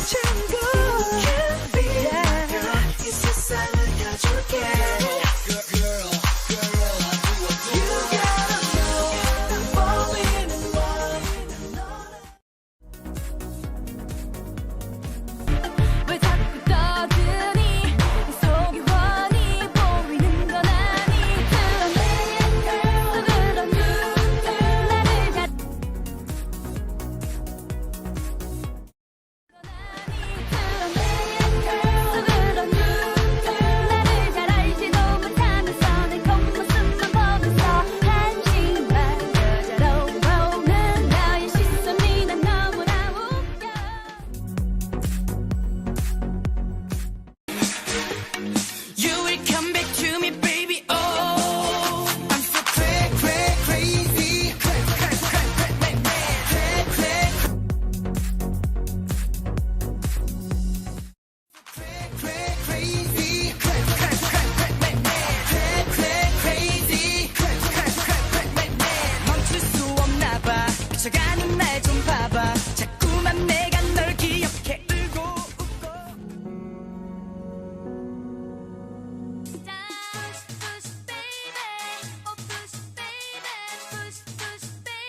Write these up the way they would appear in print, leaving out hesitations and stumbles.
친구 can be my girl 이 세상을 다 줄게 가는 날 좀 봐봐 자꾸만 내가 널 기억해 울고 웃고 push baby oh push baby push push baby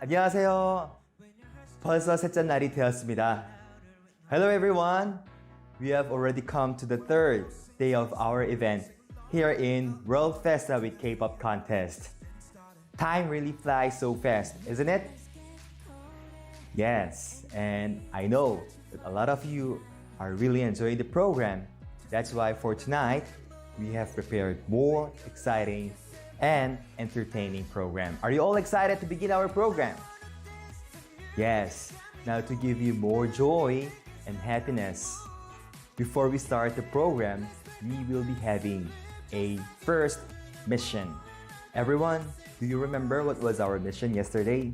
안녕하세요. 벌써 셋째 날이 되었습니다. Hello everyone. We have already come to the third day of our event here in World Festa with Kpop contest. Time really flies so fast, isn't it? Yes, and I know that a lot of you are really enjoying the program. That's why for tonight, we have prepared more exciting and entertaining program. Are you all excited to begin our program? Yes, now to give you more joy and happiness. Before we start the program, we will be having a first mission. Everyone, do you remember what was our mission yesterday?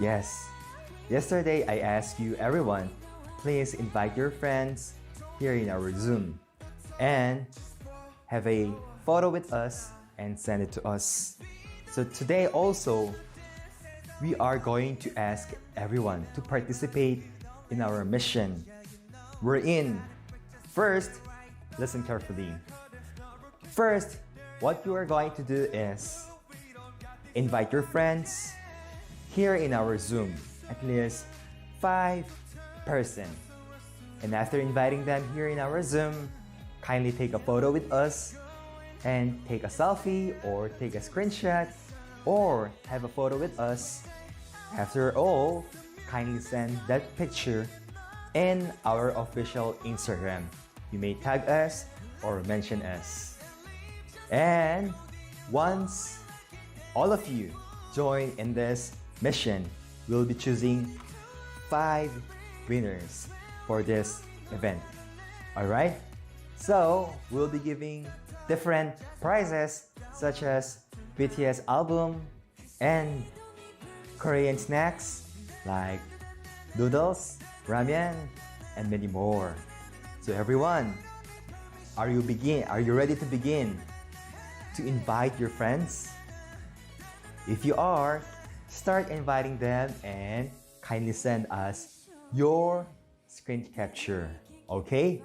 Yes, yesterday I asked you everyone, please invite your friends here in our Zoom and have a photo with us and send it to us. So today also, we are going to ask everyone to participate in our mission. We're in. First, listen carefully. First, what you are going to do is invite your friends here in our Zoom, at least 5 person. And after inviting them here in our Zoom, kindly take a photo with us and take a selfie or take a screenshot or have a photo with us. After all, kindly send that picture in our official Instagram. You may tag us or mention us. And once all of you join in this mission, we'll be choosing 5 winners for this event. Alright? So, we'll be giving different prizes such as BTS album and Korean snacks like noodles, ramen, and many more. So everyone, are you ready to begin to invite your friends? If you are, start inviting them and kindly send us your screen capture, okay?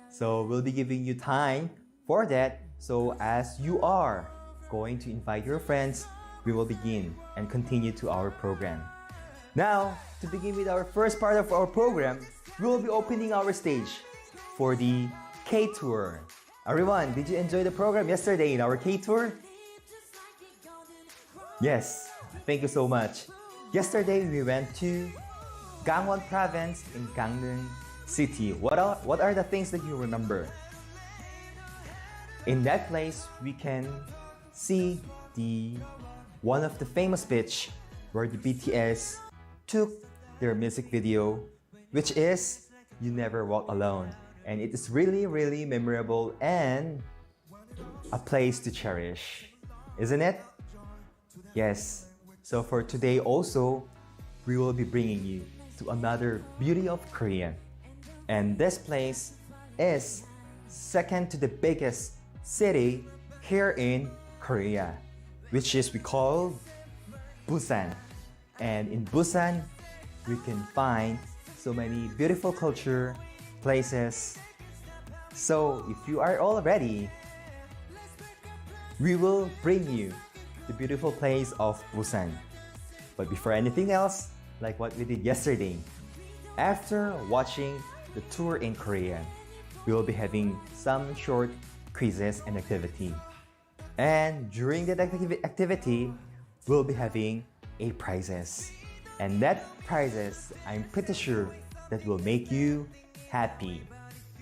So we'll be giving you time for that. So as you are going to invite your friends, we will begin and continue to our program. Now, to begin with our first part of our program, we will be opening our stage for the K-Tour. Everyone, did you enjoy the program yesterday in our K-Tour? Yes, thank you so much. Yesterday, we went to Gangwon province in Gangneung City. What are the things that you remember? In that place, we can see one of the famous beach where the BTS took their music video, which is You Never Walk Alone. And it is really, really memorable and a place to cherish, isn't it? Yes. So for today also, we will be bringing you to another beauty of Korea. And this place is second to the biggest city here in Korea, which is we call Busan. And in Busan, we can find so many beautiful culture, places. So if you are all ready, we will bring you the beautiful place of Busan. But before anything else, like what we did yesterday, after watching the tour in Korea, we will be having some short quizzes and activity. And during that activity, we'll be having a prizes. And that prizes, I'm pretty sure that will make you happy.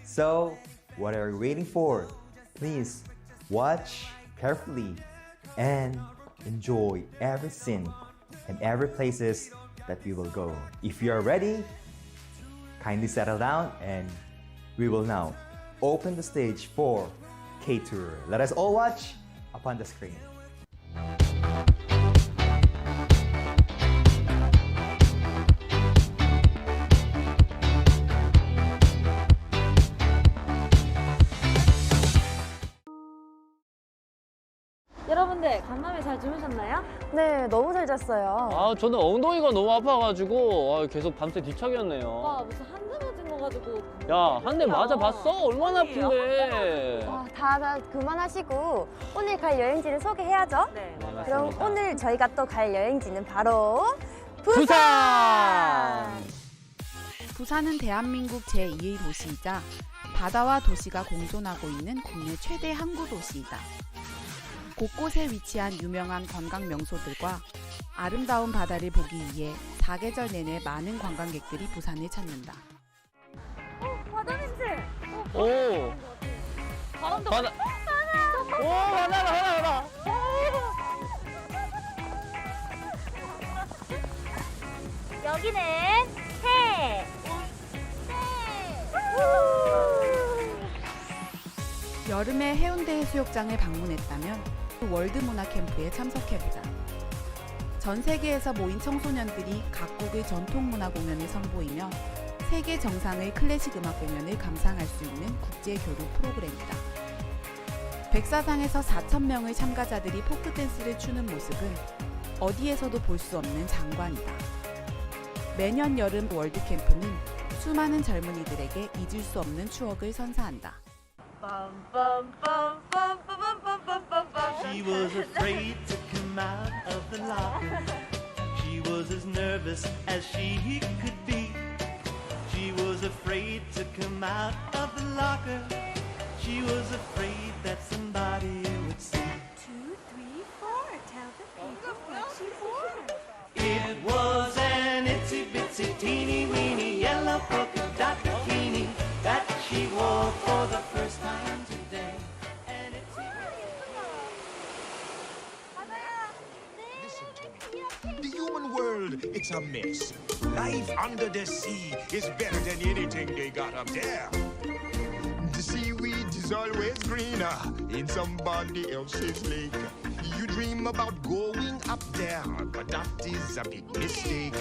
So, what are you waiting for? Please watch carefully and enjoy every scene and every places that we will go. If you are ready, kindly settle down and we will now open the stage for K-Tour. Let us all watch upon the screen. 여러분들 간밤에 잘 주무셨나요? 네, 너무 잘 잤어요. 아, 저는 엉덩이가 너무 아파가지고 계속 밤새 뒤척였네요. 오빠 무슨 한 대 맞은 거 가지고. 야, 한 대 맞아봤어? 얼마나 아픈데. 다 그만하시고 오늘 갈 여행지를 소개해야죠. 네. 그럼 맞습니다. 오늘 저희가 또 갈 여행지는 바로 부산! 부산은 대한민국 제2의 도시이자 바다와 도시가 공존하고 있는 국내 최대 항구 도시이다. 곳곳에 위치한 유명한 관광 명소들과 아름다운 바다를 보기 위해 사계절 내내 많은 관광객들이 부산을 찾는다. 바다 냄새. 오! 바람도. 바다! 오, 바다! 여기는 해. 여름에 해운대 해수욕장을 방문했다면 월드 문화 캠프에 참석해보자. 전 세계에서 모인 청소년들이 각국의 전통 문화 공연을 선보이며 세계 정상의 클래식 음악 공연을 감상할 수 있는 국제 교류 프로그램이다. 백사장에서 4,000명의 참가자들이 포크 댄스를 추는 모습은 어디에서도 볼 수 없는 장관이다. 매년 여름 월드 캠프는 수많은 젊은이들에게 잊을 수 없는 추억을 선사한다. She was afraid to come out of the locker. She was as nervous as she could be. She was afraid to come out of the locker. She was afraid that somebody would see. 2, 3, 4. Tell the people what she wore. It was an itsy bitsy teeny weeny yellow polka dot bikini that she wore for the first time today. And itsy The human world, it's a mess. Life under the sea is better than anything they got up there. The seaweed is always greener in somebody else's lake. You dream about going up there, but that is a big mistake.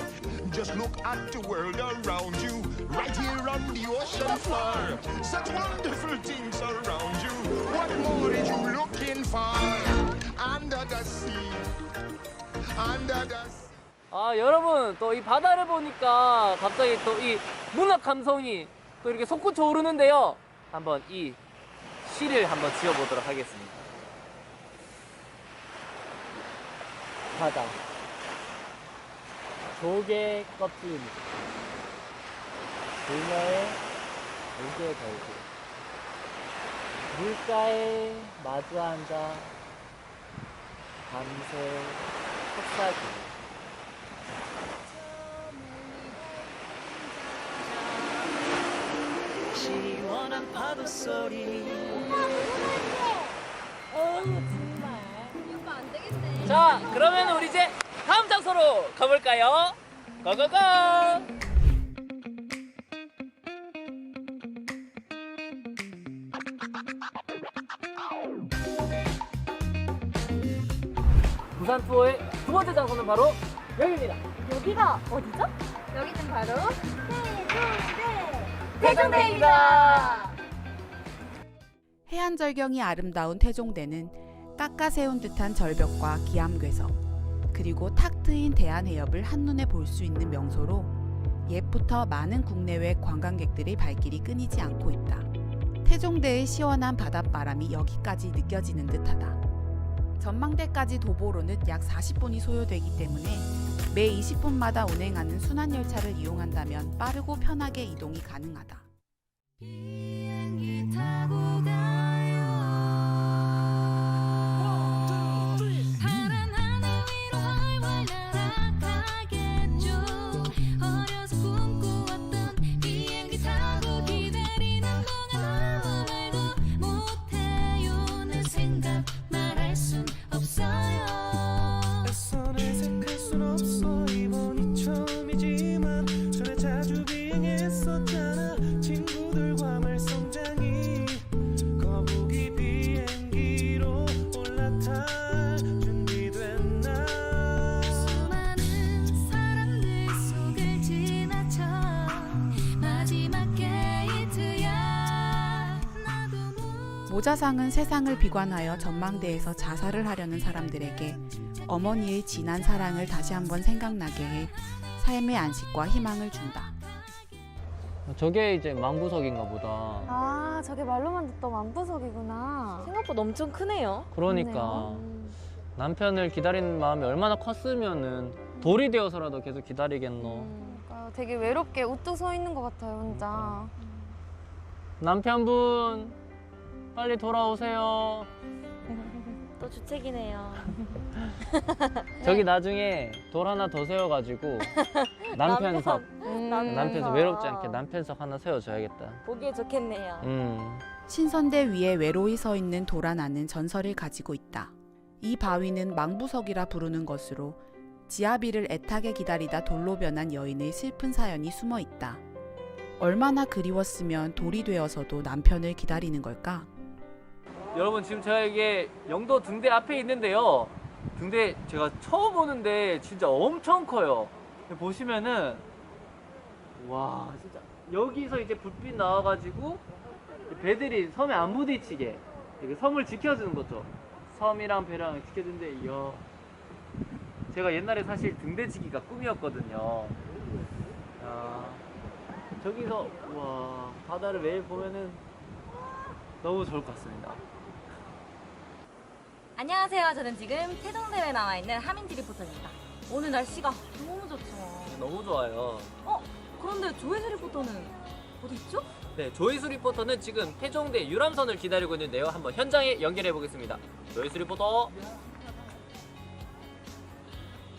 Just look at the world around you, right here on the ocean floor. Such wonderful things around you. What more are you looking for? Under the sea, under the sea. 아, 여러분, 또 이 바다를 보니까 갑자기 또 이 문학 감성이 또 이렇게 솟구쳐 오르는데요. 한번 이 시를 한번 지어보도록 하겠습니다. 바다. 조개 껍질. 그녀의 무게 걸고. 물가에 마주 앉아 밤새 속삭이고. 시원한 파도 소리. 자, 그러면 우리 이제 다음 장소로 가볼까요? 고고고! 부산 투어의 두 번째 장소는 바로 여기입니다. 여기가 어디죠? 여기는 바로 태종대입니다. 해안절경이 아름다운 태종대는 깎아세운 듯한 절벽과 기암괴석, 그리고 탁 트인 대한해협을 한눈에 볼 수 있는 명소로 옛부터 많은 국내외 관광객들의 발길이 끊이지 않고 있다. 태종대의 시원한 바닷바람이 여기까지 느껴지는 듯하다. 전망대까지 도보로는 약 40분이 소요되기 때문에 매 20분마다 운행하는 순환열차를 이용한다면 빠르고 편하게 이동이 가능하다. 비행기 타고 가요. 파란 하늘 위로 활활 날아가겠죠. 어려서 꿈꿔왔던 비행기 타고 기다리는 동안 아무 말도 못해요. 내 생각 말할 순 없어요. 손을 색할 순 없어. 이번이 처음이지만 전에 자주 비행했었잖아. 친구들과 말썽장이 모자상은 세상을 비관하여 전망대에서 자살을 하려는 사람들에게 어머니의 진한 사랑을 다시 한번 생각나게 해 삶의 안식과 희망을 준다. 저게 이제 망부석인가 보다. 아, 저게 말로만 듣던 만부석이구나. 생각보다 엄청 크네요. 그러니까 남편을 기다리는 마음이 얼마나 컸으면은 돌이 되어서라도 계속 기다리겠노. 그러니까요. 되게 외롭게 우뚝 서 있는 것 같아요, 혼자. 남편분 빨리 돌아오세요. 또 주책이네요. 저기 나중에 돌 하나 더 세워가지고 남편석 남편석 외롭지 않게 남편석 하나 세워줘야겠다. 보기에 좋겠네요. 신선대 위에 외로이 서 있는 도라나는 전설을 가지고 있다. 이 바위는 망부석이라 부르는 것으로 지아비를 애타게 기다리다 돌로 변한 여인의 슬픈 사연이 숨어 있다. 얼마나 그리웠으면 돌이 되어서도 남편을 기다리는 걸까? 여러분 지금 제가 이게 영도 등대 앞에 있는데요. 등대 제가 처음 오는데 진짜 엄청 커요. 보시면은 와 진짜 여기서 이제 불빛 나와가지고 배들이 섬에 안 부딪히게 이게 섬을 지켜주는 거죠. 섬이랑 배랑 지켜주는데 이야 제가 옛날에 사실 등대지기가 꿈이었거든요. 저기서 와 바다를 매일 보면은 너무 좋을 것 같습니다. 안녕하세요. 저는 지금 태동대에 나와 있는 하민지 리포터입니다. 오늘 날씨가 너무 좋죠. 너무 좋아요. 그런데 조혜수 리포터는 어디 있죠? 네, 조이수 리포터는 지금 태종대 유람선을 기다리고 있는데요. 한번 현장에 연결해 보겠습니다. 조이수 리포터.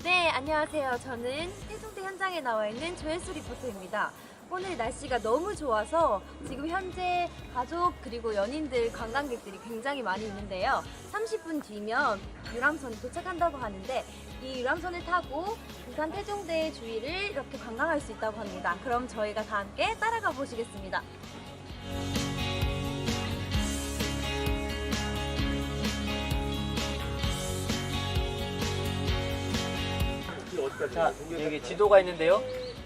네, 안녕하세요. 저는 태종대 현장에 나와 있는 조혜수 리포터입니다. 오늘 날씨가 너무 좋아서 지금 현재 가족 그리고 연인들 관광객들이 굉장히 많이 있는데요. 30분 뒤면 유람선이 도착한다고 하는데 이 유람선을 타고 부산 태종대 주위를 이렇게 관광할 수 있다고 합니다. 그럼 저희가 다 함께 따라가 보시겠습니다. 자, 여기 지도가 있는데요.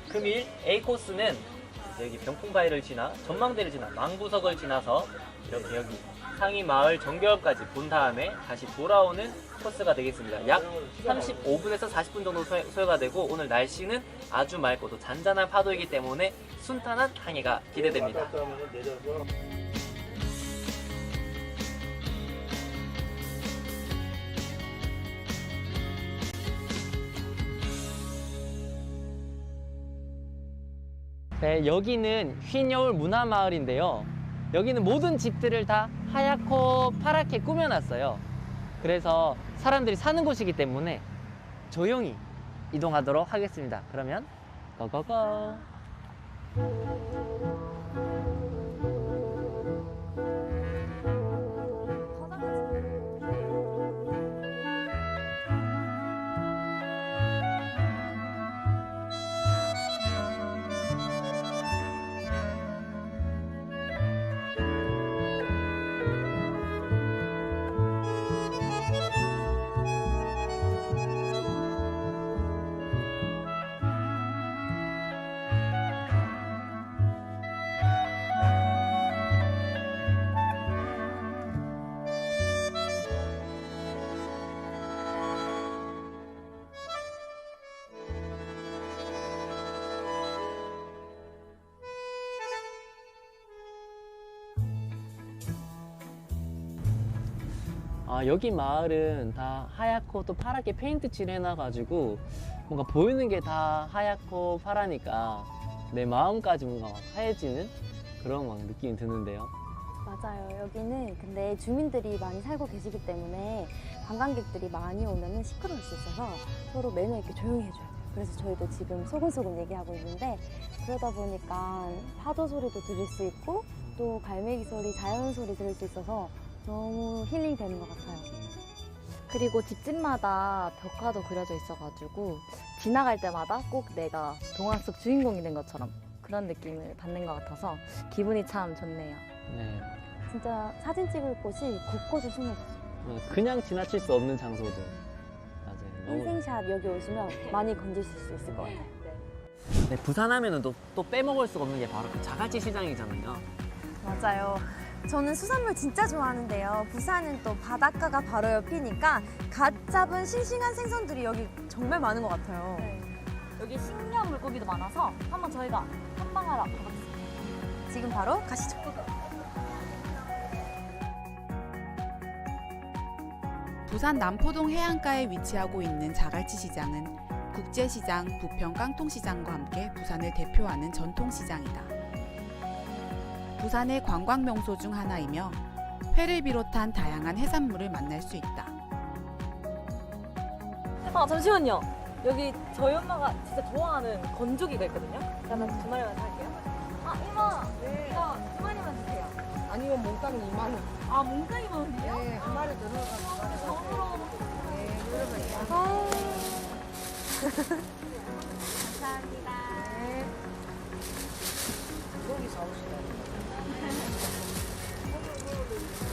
금일 A 코스는 여기 병풍바위를 지나 전망대를 지나 망부석을 지나서 이렇게 여기 상위 마을 정겨울까지 본 다음에 다시 돌아오는 코스가 되겠습니다. 약 35분에서 40분 정도 소요가 되고 오늘 날씨는 아주 맑고 또 잔잔한 파도이기 때문에 순탄한 항해가 기대됩니다. 네, 여기는 흰여울 문화마을인데요. 여기는 모든 집들을 다 하얗고 파랗게 꾸며놨어요. 그래서 사람들이 사는 곳이기 때문에 조용히 이동하도록 하겠습니다. 그러면 고고고. 여기 마을은 다 하얗고 또 파랗게 페인트 칠을 해놔가지고 뭔가 보이는 게 다 하얗고 파라니까 내 마음까지 뭔가 막 하얘지는 그런 막 느낌이 드는데요. 맞아요. 여기는 근데 주민들이 많이 살고 계시기 때문에 관광객들이 많이 오면은 시끄러울 수 있어서 서로 매너 있게 조용히 해줘야 돼요. 그래서 저희도 지금 소근소근 얘기하고 있는데 그러다 보니까 파도 소리도 들을 수 있고 또 갈매기 소리, 자연 소리 들을 수 있어서 너무 힐링 되는 것 같아요. 그리고 집집마다 벽화도 그려져 있어가지고 지나갈 때마다 꼭 내가 동화 속 주인공이 된 것처럼 그런 느낌을 받는 것 같아서 기분이 참 좋네요. 네. 진짜 사진 찍을 곳이 곳곳에 숨어 있어요. 그냥 지나칠 수 없는 장소들. 맞아요. 너무... 인생샷 여기 오시면 많이 건지실 수 있을 것 같아요. 네, 부산 하면은 또 빼먹을 수가 없는 게 바로 그 자갈치 시장이잖아요. 맞아요. 저는 수산물 진짜 좋아하는데요. 부산은 또 바닷가가 바로 옆이니까 갓 잡은 싱싱한 생선들이 여기 정말 많은 것 같아요. 여기 식량 물고기도 많아서 한번 저희가 탐방하러 가보겠습니다. 지금 바로 가시죠. 부산 남포동 해안가에 위치하고 있는 자갈치 시장은 국제시장, 부평 깡통시장과 함께 부산을 대표하는 전통시장이다. 부산의 관광 명소 중 하나이며 회를 비롯한 다양한 해산물을 만날 수 있다. 아, 잠시만요. 여기 저희 엄마가 진짜 좋아하는 건조기가 있거든요. 그러면 두 마리만 살게요. 아, 이모! 네. 이거 두 마리만 주세요. 아니면 몽땅 2만 원. 아, 몽땅 2만 원이요? 네, 한 마리 더 넣어가지고. 정으로. 네, 그러면 감사합니다. 네. 고기 사오시다.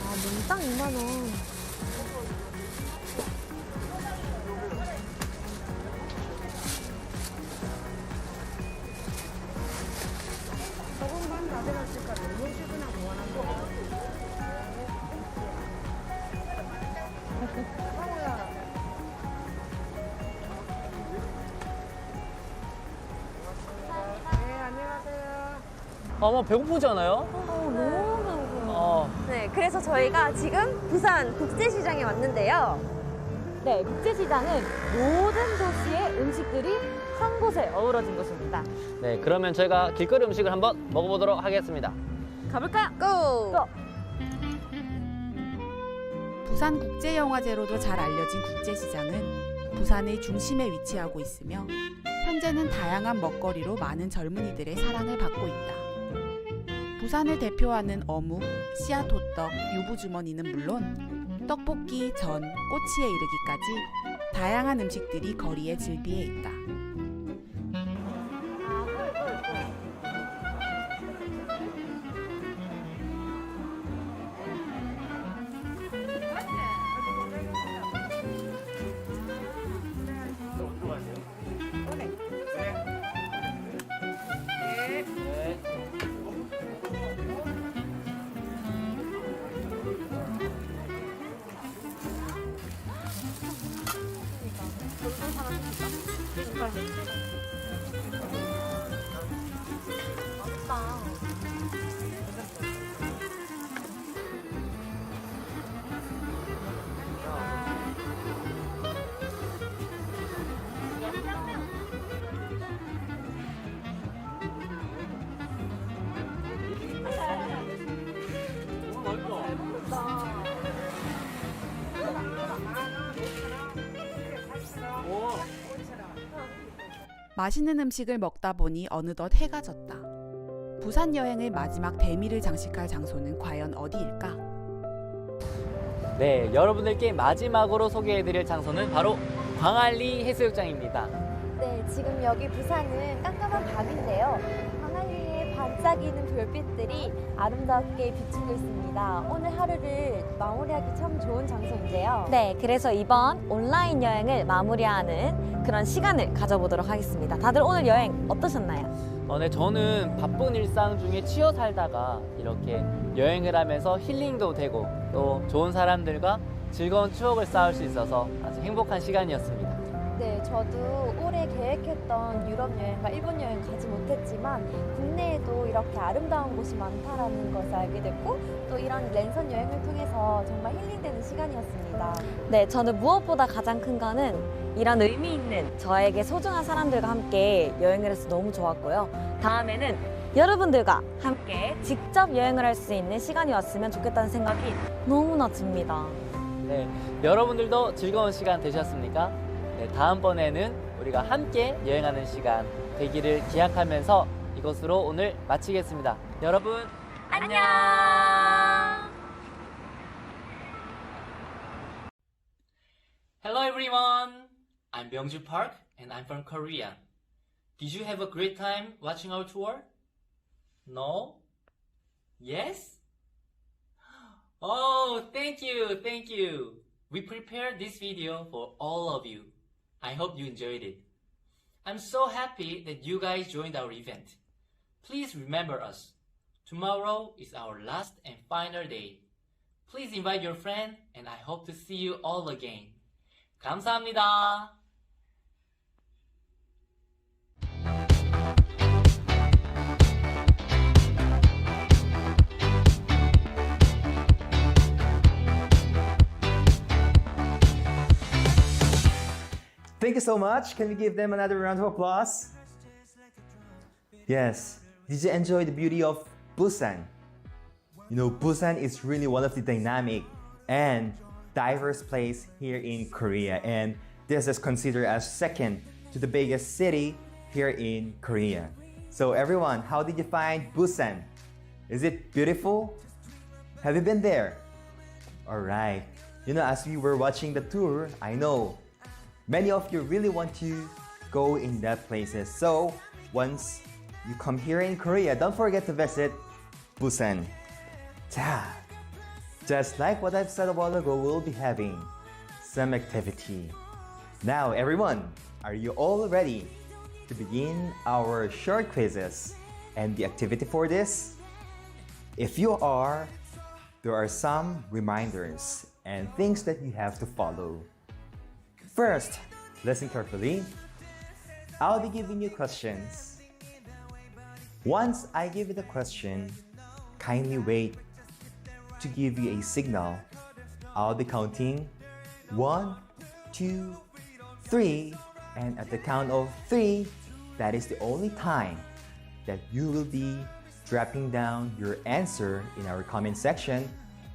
아, 몽땅 2만 원. 조금만 나들었을까 너무 시원하 고안한데. 네, 안녕하세요. 아마 배고프지 않아요? 너무 배고파요. 어. 네, 그래서 저희가 지금 부산 국제시장에 왔는데요. 네, 국제시장은 모든 도시의 음식들이 한 곳에 어우러진 곳입니다. 네, 그러면 저희가 길거리 음식을 한번 먹어보도록 하겠습니다. 가볼까요? 고! 고! 부산 국제영화제로도 잘 알려진 국제시장은 부산의 중심에 위치하고 있으며 현재는 다양한 먹거리로 많은 젊은이들의 사랑을 받고 있다. 부산을 대표하는 어묵, 씨앗호떡, 유부주머니는 물론 떡볶이, 전, 꼬치에 이르기까지 다양한 음식들이 거리에 즐비해 있다. 맛있는 음식을 먹다 보니 어느덧 해가 졌다. 부산 여행의 마지막 대미를 장식할 장소는 과연 어디일까? 네, 여러분들께 마지막으로 소개해드릴 장소는 바로 광안리 해수욕장입니다. 네, 지금 여기 부산은 깜깜한 밤인데요. 광안리에 반짝이는 별빛들이 아름답게 비추고 있습니다. 오늘 하루를 마무리하기 참 좋은 장소인데요. 네, 그래서 이번 온라인 여행을 마무리하는 그런 시간을 가져보도록 하겠습니다. 다들 오늘 여행 어떠셨나요? 네, 저는 바쁜 일상 중에 치여 살다가 이렇게 여행을 하면서 힐링도 되고 또 좋은 사람들과 즐거운 추억을 쌓을 수 있어서 아주 행복한 시간이었습니다. 네, 저도 올해 계획했던 유럽 여행과 일본 여행 가지 못했지만 국내에도 이렇게 아름다운 곳이 많다라는 것을 알게 됐고 또 이런 랜선 여행을 통해서 정말 힐링되는 시간이었습니다. 네, 저는 무엇보다 가장 큰 거는 이런 의미 있는 저에게 소중한 사람들과 함께 여행을 해서 너무 좋았고요. 다음에는 여러분들과 함께 직접 여행을 할 수 있는 시간이 왔으면 좋겠다는 생각이 너무나 듭니다. 네, 여러분들도 즐거운 시간 되셨습니까? 네, 다음번에는 우리가 함께 여행하는 시간 되기를 기약하면서 이것으로 오늘 마치겠습니다. 여러분 안녕! Hello everyone! I'm Byung-ju Park and I'm from Korea. Did you have a great time watching our tour? No? Yes? Oh, thank you, thank you. We prepared this video for all of you. I hope you enjoyed it. I'm so happy that you guys joined our event. Please remember us. Tomorrow is our last and final day. Please invite your friend and I hope to see you all again. 감사합니다. Thank you so much. Can we give them another round of applause? Yes. Did you enjoy the beauty of Busan? You know, Busan is really one of the dynamic and diverse place here in Korea, and this is considered as second to the biggest city here in Korea. So everyone, how did you find Busan? Is it beautiful? Have you been there? Alright. You know, as we were watching the tour, I know many of you really want to go in that places. So once you come here in Korea, don't forget to visit Busan. 자, just like what I've said a while ago, we'll be having some activity. Now everyone, are you all ready to begin our short quizzes and the activity for this? If you are, there are some reminders and things that you have to follow. First, listen carefully. I'll be giving you questions. Once I give you the question, kindly wait to give you a signal. I'll be counting 1, 2, 3, and at the count of 3, that is the only time that you will be dropping down your answer in our comment section,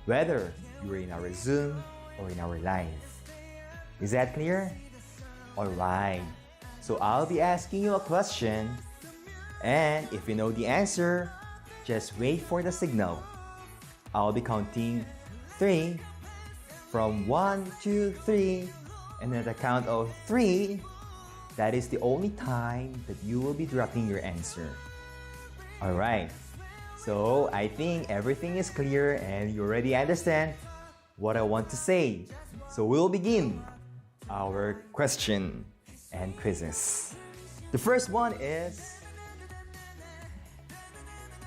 whether you're in our Zoom or in our live. Is that clear? Alright, so I'll be asking you a question, and if you know the answer, just wait for the signal. I'll be counting 3 from 1, 2, 3, and at the count of 3, that is the only time that you will be dropping your answer. Alright, so I think everything is clear and you already understand what I want to say. So we'll begin our question and quizzes. The first one is,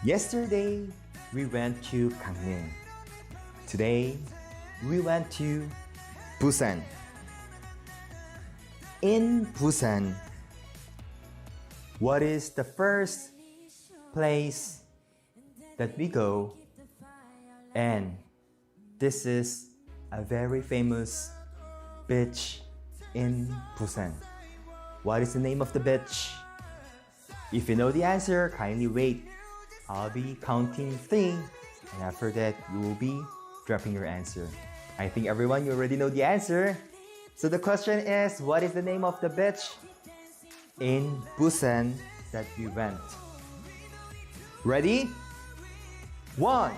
yesterday we went to Gangneung. Today we went to Busan. In Busan, what is the first place that we go? And this is a very famous beach in Busan. What is the name of the beach? If you know the answer, kindly wait. I'll be counting 3, and after that, you will be dropping your answer. I think everyone, you already know the answer. So the question is, what is the name of the beach in Busan that we went? Ready? 1,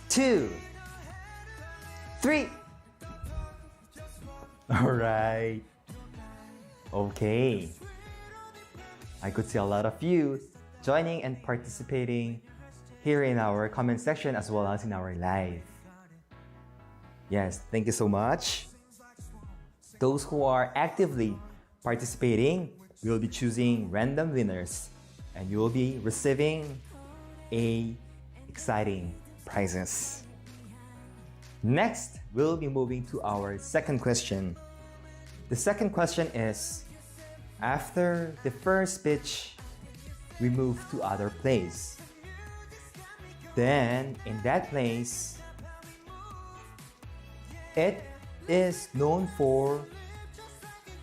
2, 3. Alright. Okay. I could see a lot of you joining and participating here in our comment section as well as in our live. Yes, thank you so much. Those who are actively participating, we will be choosing random winners and you will be receiving exciting prizes. Next, we'll be moving to our second question. The second question is, after the first beach, we move to other place. Then, in that place, it is known for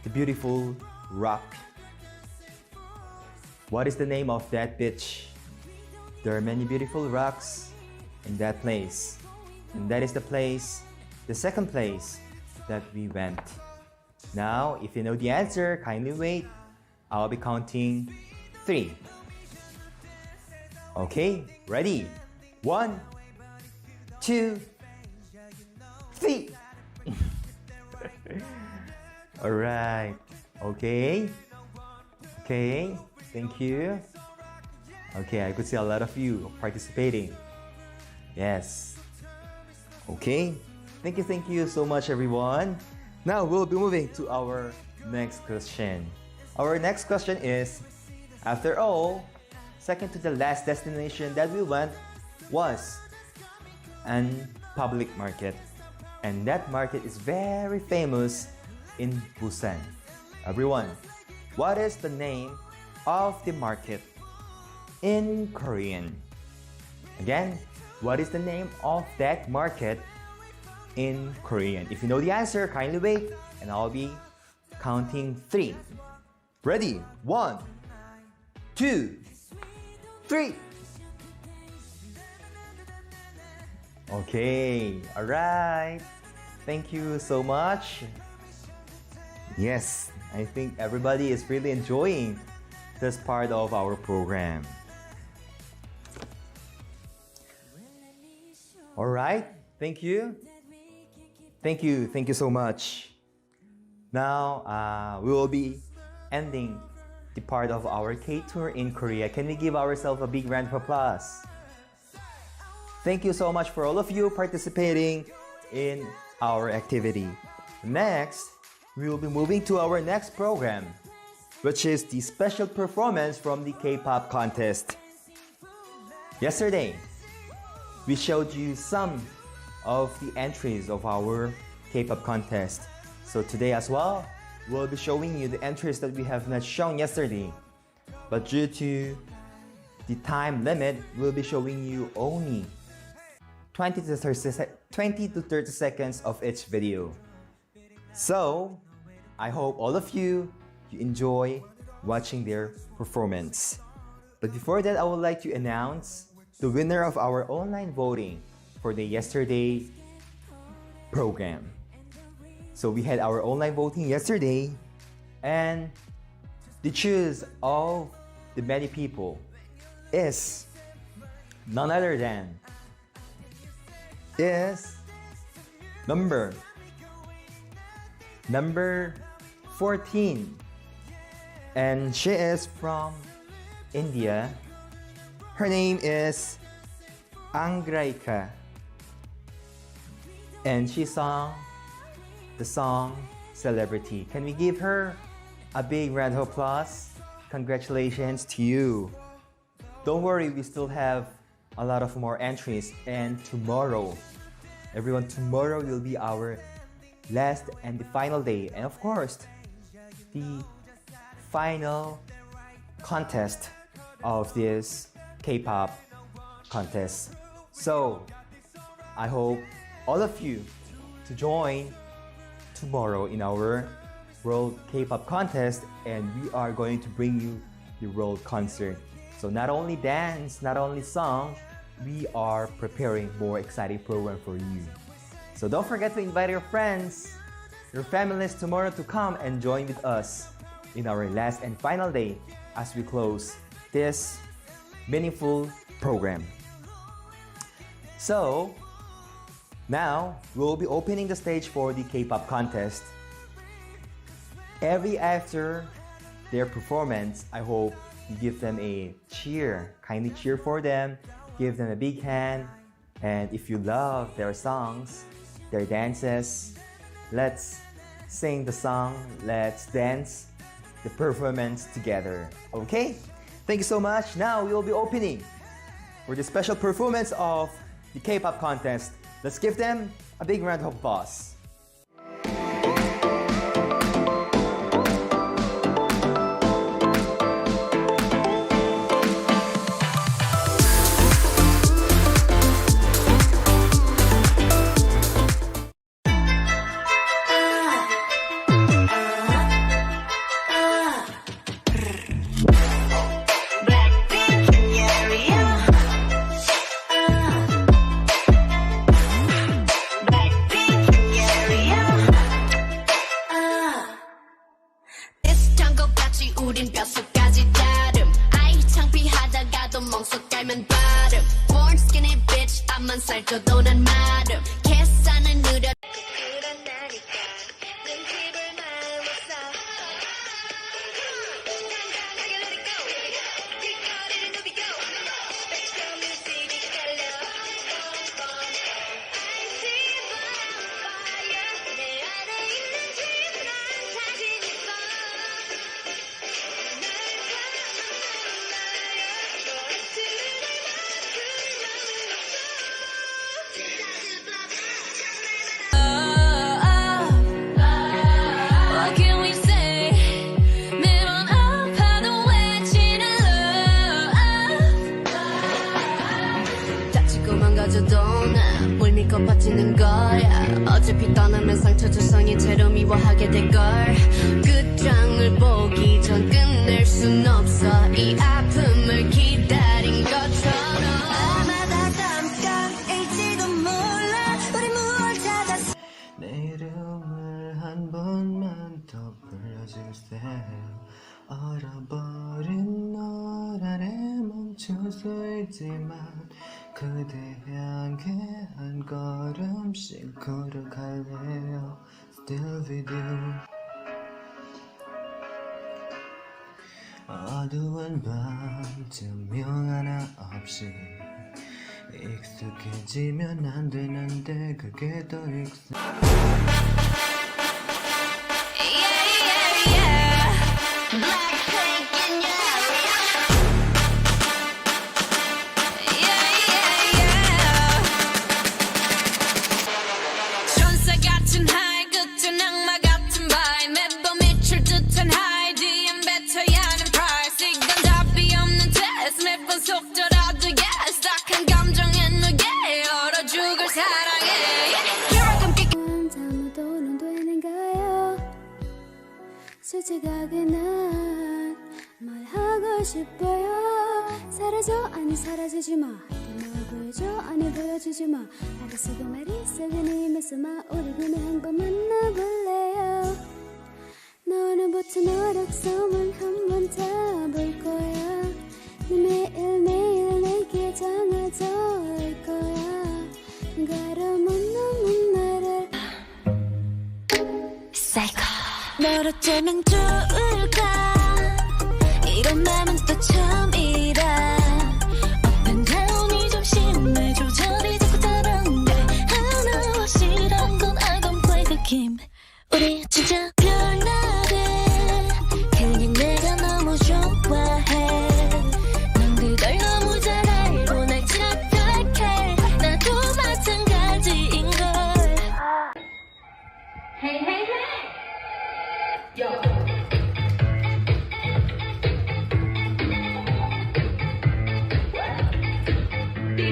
the beautiful rock. What is the name of that beach? There are many beautiful rocks in that place. And that is the place, the second place that we went. Now, if you know the answer, kindly wait. I'll be counting 3. Okay, ready? 1, 2, 3. Alright. Okay. Okay. Thank you. Okay, I could see a lot of you participating. Yes. Okay. Thank you so much, everyone. Now we'll be moving to our next question. Our next question is, after all, second to the last destination that we went was an public market. And that market is very famous in Busan. Everyone, what is the name of the market in Korean? Again, what is the name of that market in Korean? If you know the answer, kindly wait and I'll be counting 3. Ready? 1, 2, 3. Okay, alright. Thank you so much. Yes, I think everybody is really enjoying this part of our program. Alright, thank you. Thank you so much. Now, we will be ending the part of our K-tour in Korea. Can we give ourselves a big round of applause? Thank you so much for all of you participating in our activity. Next, we will be moving to our next program, which is the special performance from the K-pop contest. Yesterday, we showed you some of the entries of our K-pop contest. So today as well, we'll be showing you the entries that we have not shown yesterday. But due to the time limit, we'll be showing you only 20 to 30 seconds of each video. So, I hope all of you enjoy watching their performance. But before that, I would like to announce the winner of our online voting for the yesterday program. So we had our online voting yesterday, and the choice of the many people is none other than number 14, and she is from India. Her name is Angraika, and she sang the song Celebrity. Can we give her a big round of applause? Congratulations to you. Don't worry, we still have a lot of more entries, and tomorrow, everyone, tomorrow will be our last and the final day, and of course, the final contest of this K-pop contest. So, I hope all of you to join tomorrow in our World K-pop contest, and we are going to bring you the World concert. So not only dance, not only song, we are preparing more exciting program for you. So don't forget to invite your friends, your families tomorrow to come and join with us in our last and final day as we close this meaningful program. So now we'll be opening the stage for the K-pop contest. Every after their performance, I hope you give them a cheer. Kindly cheer for them, give them a big hand, and if you love their songs, their dances, let's sing the song, let's dance the performance together. Okay? Thank you so much. Now we will be opening for the special performance of the K-pop contest. Let's give them a big round of applause. 우린 뼛속까지 다름 아이 창피하다가도 멍석 깔면 발음 Born skinny bitch 앞만 살쪄도 난 마름 계산은 느려 그런다니까 눈치볼 마음 없어 당당하게 let it go 길거리를 누비고 백점 뮤직이 깔려 I see fire 내 안에 있는지 난 자신 있어 가져도 나뭘 믿고 버티는 거야. 어차피 떠나면 상처 조성이 채로 미워하게 될걸. 끝장을 보기 전 끝낼 순 없어. 이 아픔을 기다린 것처럼. 아마 다 잠깐일지도 몰라. 우리 무얼 찾았어. 내 이름을 한 번만 더 불러주세요. 얼어버린 널 아래 멈출 수 있지만 그대 향해 한 걸음씩 걸어갈래요. Still with you. 어두운 밤 조명 하나 없이 익숙해지면 안 되는데 그게 더 익숙. 솔직하게 난 말하고 싶어요. 사라져 아니 사라지지 마. 널 보여줘 아니 보여주지 마. 말이 쓰고 말이 썩은 힘에서 마. 우리 그네 한번 만나볼래요. 너는 버튼 어락섬을 한번 타볼 거야. 네 매일매일 내게 장아져 올 거야. 가라못 넘은 나를 Psycho. 널 어쩌면 좋을까. 이런 맘은 또 처음이라. Up and down이 좀 심해. 조절이 자꾸 다른데 하나 확실한 건 I don't play the game. 우리 진짜 별나대. 그냥 내가 너무 좋아해. 넌 그걸 너무 잘 알고 날 착각해. 나도 마찬가지인걸. Hey hey hey. Yo. 네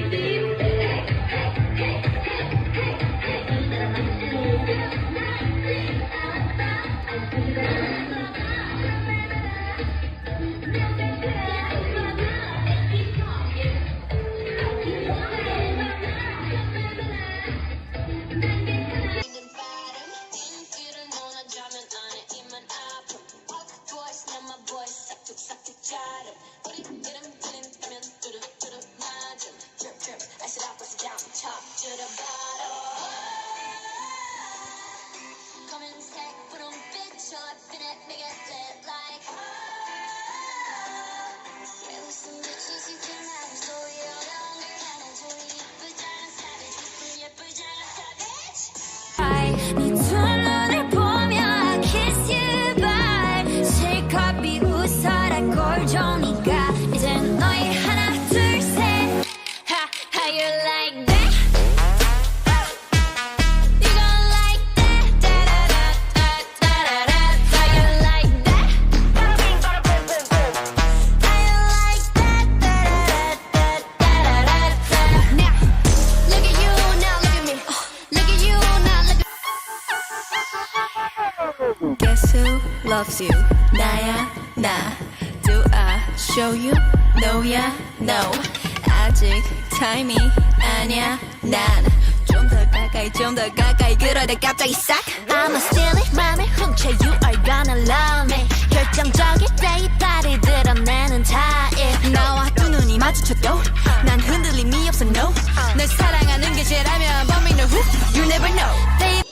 두 눈을 보며 kiss you bye. 실컷 비웃어라 꼴종이가. 이젠 너희 하나 둘 셋. How you like that? You gon' like that? Da-da-da-da-da-da-da. How you like that? How you like that? Da-da-da-da-da-da-da. Now look at you, now look at me. Look at you, now look at. Guess who loves you? 나야 나. Do I show you? No야 no. 아직 타임이 아니야 난. 좀 더 가까이 그러다 갑자기 싹. I'ma steal it. 맘을 훔쳐. You are gonna love me. 결정적일 때 이빨을 드러내는 타입. 나와 두 눈이 마주쳐도 난 흔들림이 없어 no. 널 사랑하는 게 죄라면 but me know who. You never know. Baby.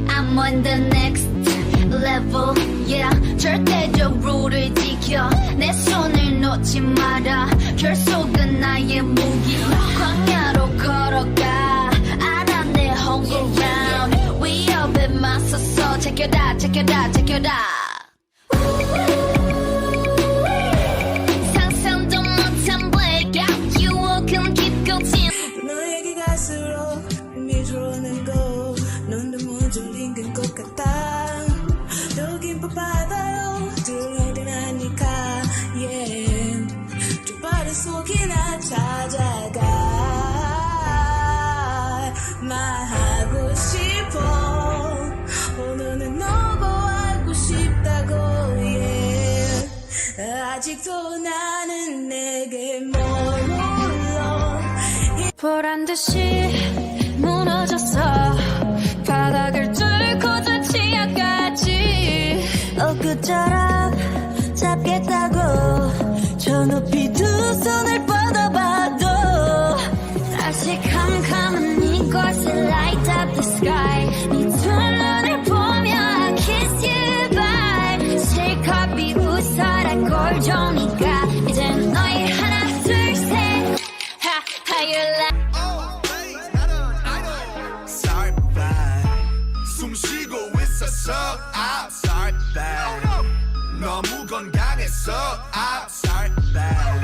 I'm on the next level, yeah. 절대적 룰을 지켜. 내 손을 놓 놓지 마라 결속은 나의 무기 광야로 걸어가 알아 내 home ground 위협에 맞서서 제껴라 제껴라 제껴라 상상도 못한 blackout 유혹은 깊고 진 너에게 갈수록 미조는 거 눈도 무좀 링근 것 같아 더 깊어 바다로 들어오긴 하니까 yeah 두 발의 속이나 찾아가 말하고 싶어 오늘은 너고 알고 싶다고 yeah 아직도 나는 내게 머물러 보란듯이 무너졌어 바닥을 뚫고 저 치아까지 엊그처럼 잡겠다고 저 높이 두 손을 뻗어봐도 다시 캄캄한 이곳에 light up the sky 네 두 눈을 보며 I kiss you bye 실컷 비웃어라 꼴종이가 이젠 너희 하나 둘셋 How you like Sorry, bye. 숨 쉬고 있었어. I'm sorry, bye. 너무 건강했어. I'm sorry, bye.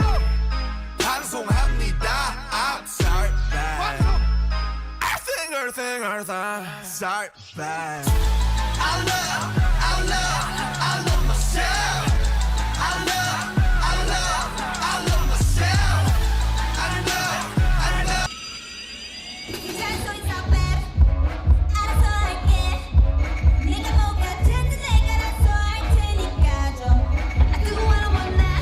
방송합니다. I'm sorry, bye. Sorry, bye. I love myself. I love myself. I love. 잔소리 섞배 알아서 할게 내가 못 같은데 내가 알아서 할 테니까 좀 I do what I wanna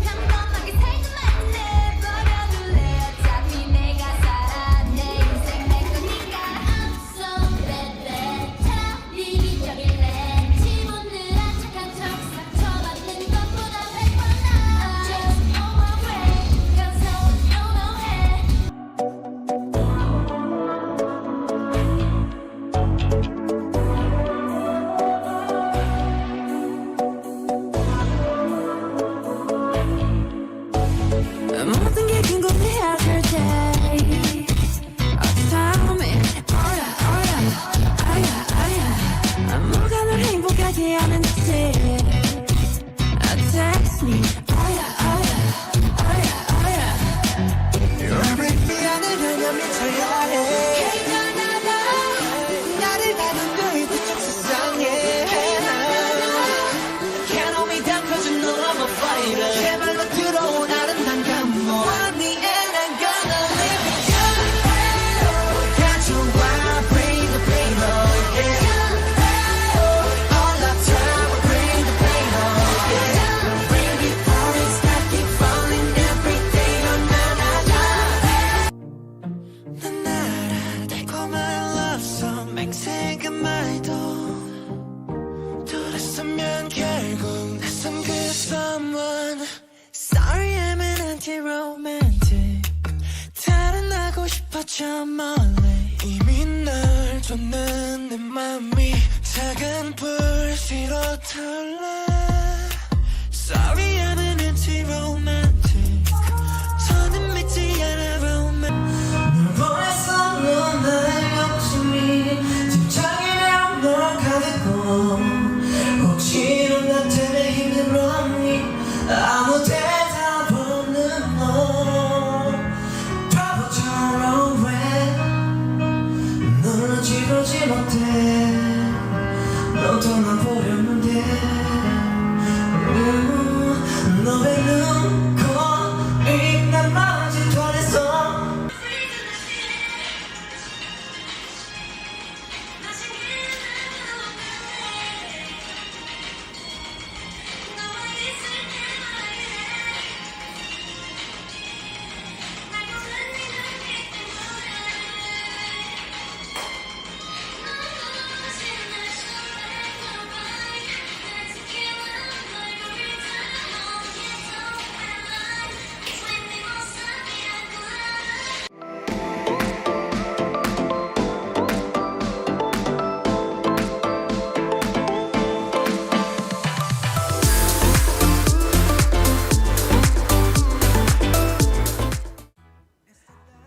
평범하게 살지 말고 내버려둘래 어차피 내가 살아 내 인생 내 거니까 I'm so bad bad 참 이기적일래 지문느라 착한 척 상처받는 것보다 100번 나아 Just on my way 건성은 너너해 모든 게 궁금해야 될 때 어쩌면 아야 뭐가 널 행복하게 하는지 Text me everything 않으려면 미쳐야 해 Hey 나를 다룬 너의 세상에 Can't hold me down cause you know I'm a fighter 제발로 들어온 아름다운 감동 Want me and I'm gonna live with you 가져와 bring the pain oh yeah All the time bring the pain oh yeah Bring it all it's not keep falling every day oh na na na 난 알아 달콤한 love song 맹세가 말도 돌아서면 결국 낯선 그 someone Sorry I'm an anti-romantic 달아나고 싶어 저 멀리 이미 널 줬는 내 맘이 작은 불씨로 타올라 Sorry I'm an anti-romantic 더는 믿지 않아 romance 널 보냈어 나의 욕심이 집착이랑 널 가득고 혹시 넌 나 때문에 힘들었니 아무 대답 없는 너 바보처럼 왜 널 지우지 못해 너 떠나보려는데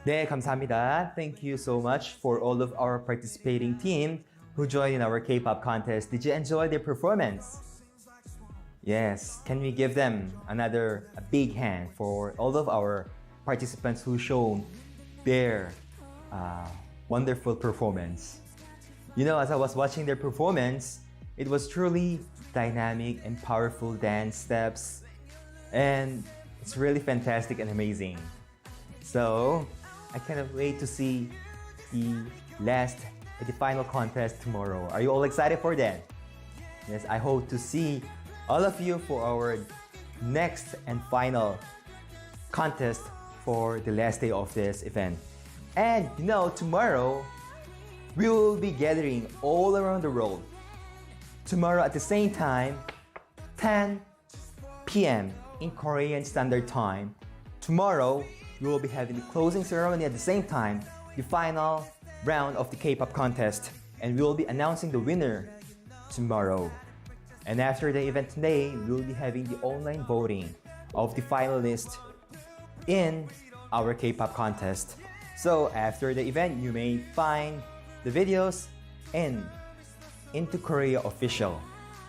네, 감사합니다. Thank you so much for all of our participating team who joined in our K-pop contest. Did you enjoy their performance? Yes, can we give them another big hand for all of our participants who shown their wonderful performance? You know, as I was watching their performance, it was truly dynamic and powerful dance steps, and it's really fantastic and amazing. So, I cannot wait to see the final contest tomorrow. Are you all excited for that? Yes, I hope to see all of you for our next and final contest for the last day of this event. And you know, tomorrow we will be gathering all around the world. Tomorrow at the same time, 10 p.m. in Korean Standard Time. Tomorrow, we will be having the closing ceremony at the same time, the final round of the K-pop contest, and we will be announcing the winner tomorrow. And after the event today, we will be having the online voting of the finalists in our K-pop contest. So after the event, you may find the videos in IN2WORLD Korea official.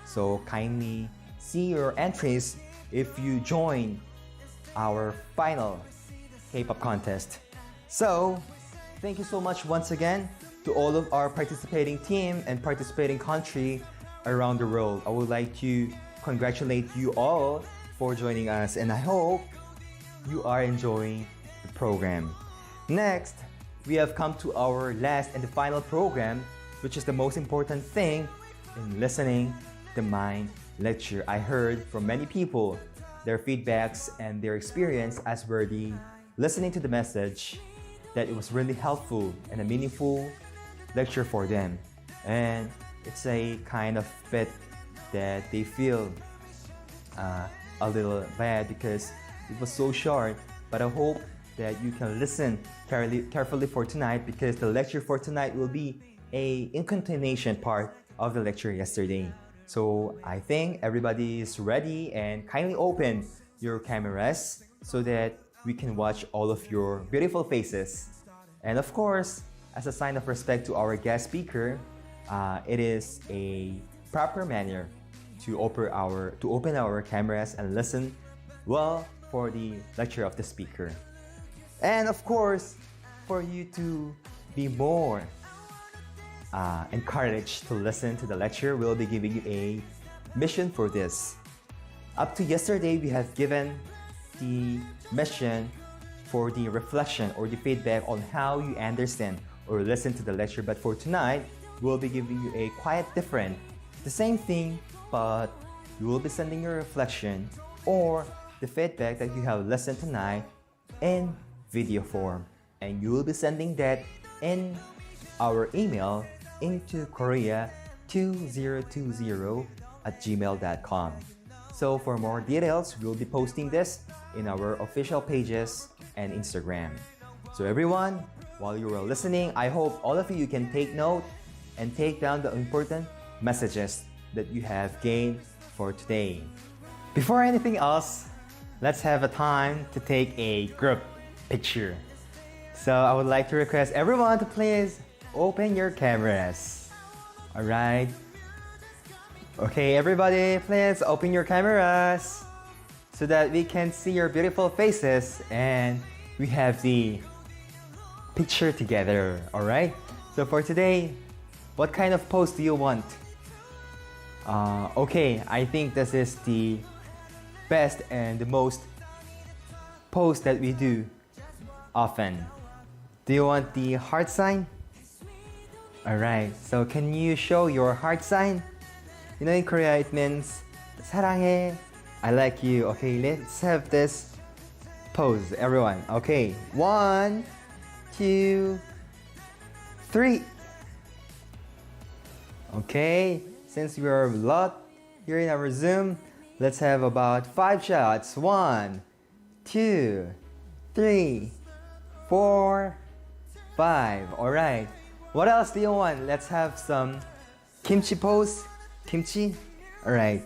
So kindly see your entries if you join our final K-pop contest. So thank you so much once again to all of our participating team and participating country around the world. I would like to congratulate you all for joining us, and I hope you are enjoying the program. Next, we have come to our last and the final program, which is the most important thing in listening the Mind lecture. I heard from many people their feedbacks and their experience as were the listening to the message, that it was really helpful and a meaningful lecture for them. And it's a kind of bit that they feel a little bad because it was so short, but I hope that you can listen carefully for tonight, because the lecture for tonight will be in continuation part of the lecture yesterday. So I think everybody is ready, and kindly open your cameras so that we can watch all of your beautiful faces. And of course, as a sign of respect to our guest speaker, it is a proper manner to open our cameras and listen well for the lecture of the speaker. And of course, for you to be more encouraged to listen to the lecture, we'll be giving you a mission for this. Up to yesterday, we have given the mission for the reflection or the feedback on how you understand or listen to the lecture. But for tonight, we'll be giving you a quite different, the same thing, but you will be sending your reflection or the feedback that you have listened tonight in video form, and you will be sending that in our email IN2WORLD2020@gmail.com. So for more details, we'll be posting this in our official pages and Instagram. So everyone, while you are listening, I hope all of you can take note and take down the important messages that you have gained for today. Before anything else, let's have a time to take a group picture. So I would like to request everyone to please open your cameras. Alright? Okay, everybody, please open your cameras so that we can see your beautiful faces and we have the picture together. Alright? So for today, what kind of pose do you want? Okay, I think this is the best and the most pose that we do often. Do you want the heart sign? Alright, so can you show your heart sign? You know, in Korea it means 사랑해, I like you. Okay, let's have this pose, everyone. Okay, 1, 2, 3. Okay, since we are a lot here in our Zoom, let's have about 5 shots. 1, 2, 3, 4, 5. Alright. What else do you want? Let's have some kimchi pose. Kimchi? Alright.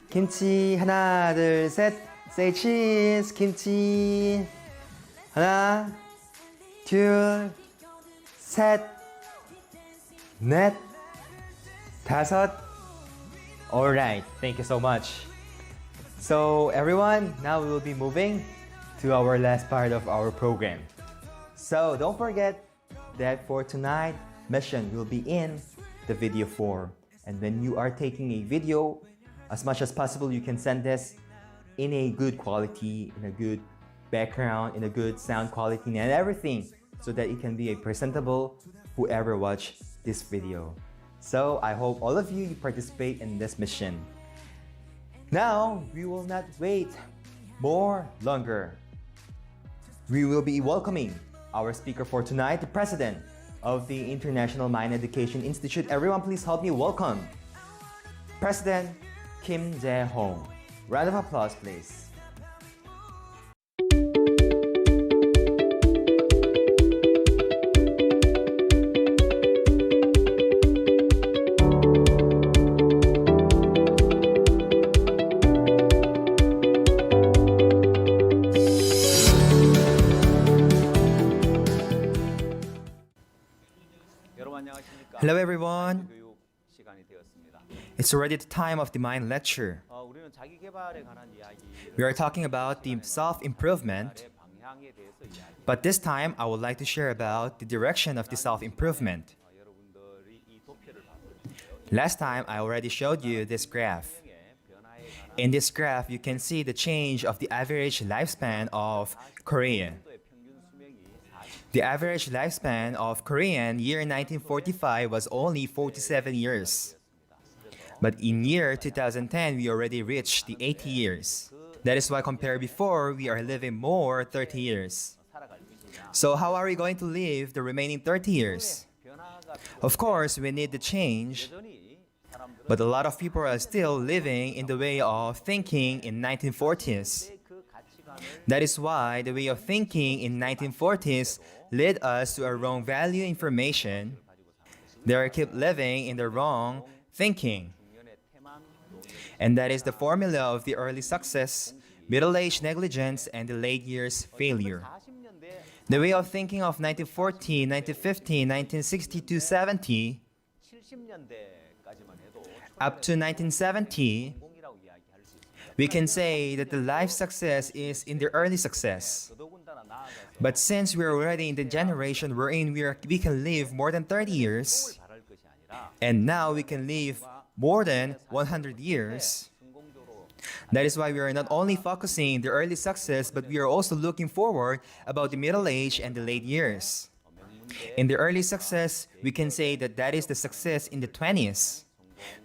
김치 하나, 둘, 셋. Say cheese. 김치. 하나, 둘, 셋, 넷, 다섯. Alright, thank you so much. So everyone, now we will be moving to our last part of our program. So don't forget that for tonight, mission will be in the video form. And when you are taking a video, as much as possible, you can send this in a good quality, in a good background, in a good sound quality and everything, so that it can be a presentable whoever watch this video. So I hope all of you participate in this mission. Now, we will not wait more longer. We will be welcoming our speaker for tonight, the president of the International Mine Education Institute. Everyone, please help me welcome President Kim Jae-hong. Round of applause, please. Hello everyone. It's already the time of the Mind Lecture. We are talking about the self-improvement, but this time I would like to share about the direction of the self-improvement. Last time I already showed you this graph. In this graph, you can see the change of the average lifespan of Korea. The average lifespan of Korean year 1945 was only 47 years. But in year 2010, we already reached the 80 years. That is why compared before, we are living more 30 years. So how are we going to live the remaining 30 years? Of course, we need the change. But a lot of people are still living in the way of thinking in 1940s. That is why the way of thinking in 1940s led us to a wrong value information. They keep living in the wrong thinking. And that is the formula of the early success, middle-age negligence, and the late years failure. The way of thinking of 1940, 1950, 1960 70, up to 1970, we can say that the life success is in the early success. But since we're already in the generation wherein we can live more than 30 years, and now we can live more than 100 years, that is why we are not only focusing on the early success, but we are also looking forward about the middle age and the late years. In the early success, we can say that is the success in the 20s.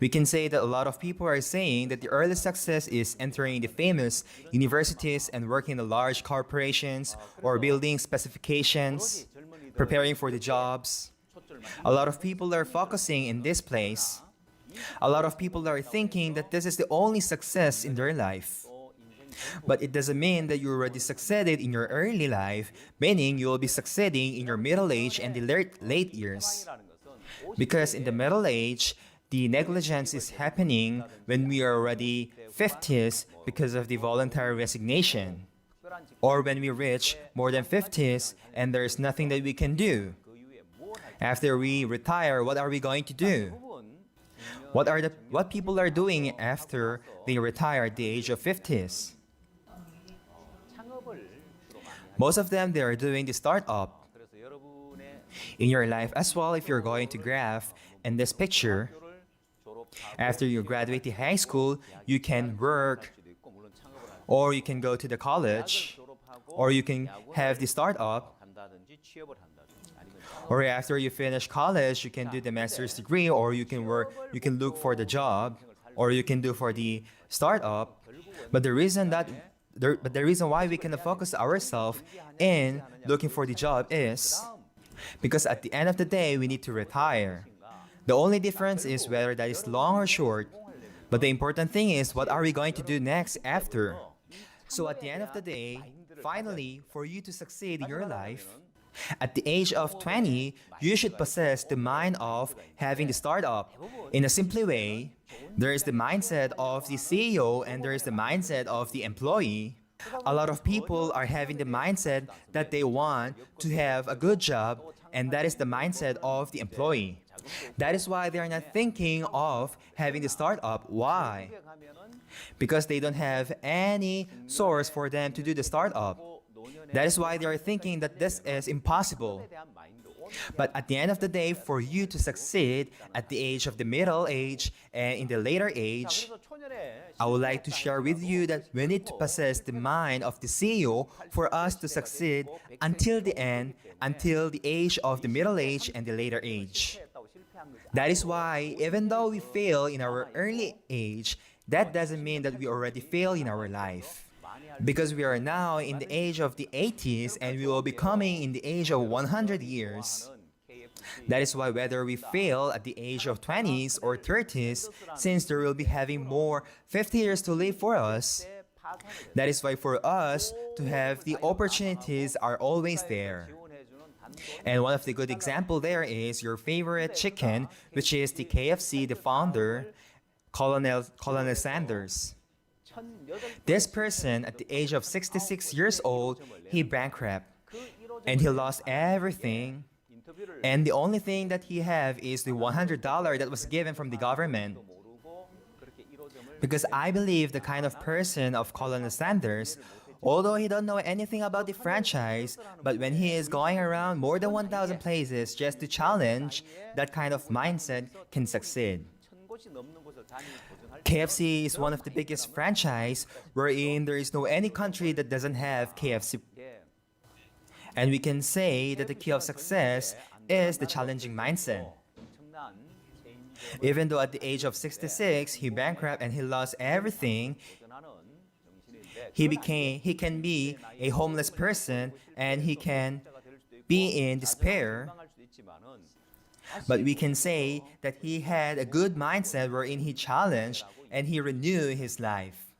We can say that a lot of people are saying that the early success is entering the famous universities and working in large corporations or building specifications, preparing for the jobs. A lot of people are focusing in this place. A lot of people are thinking that this is the only success in their life. But it doesn't mean that you already succeeded in your early life, meaning you will be succeeding in your middle age and the late years. Because in the middle age, the negligence is happening when we are already 50s because of the voluntary resignation. Or when we reach more than 50s and there is nothing that we can do. After we retire, what are we going to do? What people are doing after they retire at the age of 50s? Most of them, they are doing the startup. In your life as well, if you're going to graph in this picture, after you graduate the high school, you can work, or you can go to the college, or you can have the startup, or after you finish college, you can do the master's degree, or you can work, you can look for the job, or you can do for the startup. But the reason why we can focus ourselves in looking for the job is because at the end of the day, we need to retire. The only difference is whether that is long or short. But the important thing is, what are we going to do next after? So at the end of the day, finally, for you to succeed in your life, at the age of 20, you should possess the mind of having the startup. In a simple way, there is the mindset of the CEO and there is the mindset of the employee. A lot of people are having the mindset that they want to have a good job, and that is the mindset of the employee. That is why they are not thinking of having the startup. Why? Because they don't have any source for them to do the startup. That is why they are thinking that this is impossible. But at the end of the day, for you to succeed at the age of the middle age and in the later age, I would like to share with you that we need to possess the mind of the CEO for us to succeed until the end, until the age of the middle age and the later age. That is why even though we fail in our early age, that doesn't mean that we already fail in our life. Because we are now in the age of the 80s and we will be coming in the age of 100 years. That is why whether we fail at the age of 20s or 30s, since there will be having more 50 years to live for us, that is why for us to have the opportunities are always there. And one of the good example there is your favorite chicken, which is the KFC, the founder, Colonel Sanders. This person, at the age of 66 years old, he bankrupt and he lost everything. And the only thing that he have is the $100 that was given from the government. Because I believe the kind of person of Colonel Sanders, although he don't know anything about the franchise, but when he is going around more than 1,000 places just to challenge, that kind of mindset can succeed. KFC is one of the biggest franchise wherein there is no any country that doesn't have KFC. And we can say that the key of success is the challenging mindset. Even though at the age of 66, he bankrupt and he lost everything, he can be a homeless person and he can be in despair. But we can say that he had a good mindset wherein he challenged and he renewed his life.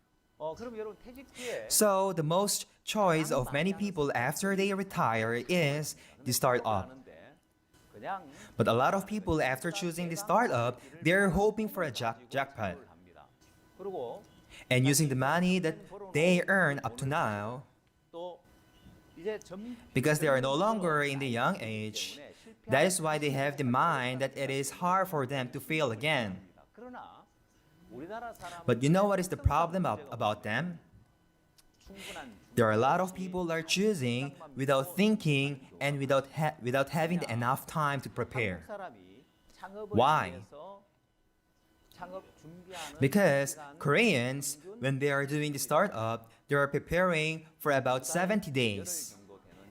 So the most choice of many people after they retire is the startup. But a lot of people after choosing the startup, they're hoping for a jackpot. And using the money that they earn up to now, because they are no longer in the young age, that is why they have the mind that it is hard for them to fail again. But you know what is the problem about them? There are a lot of people that are choosing without thinking and without having enough time to prepare. Why? Because Koreans, when they are doing the startup, they are preparing for about 70 days.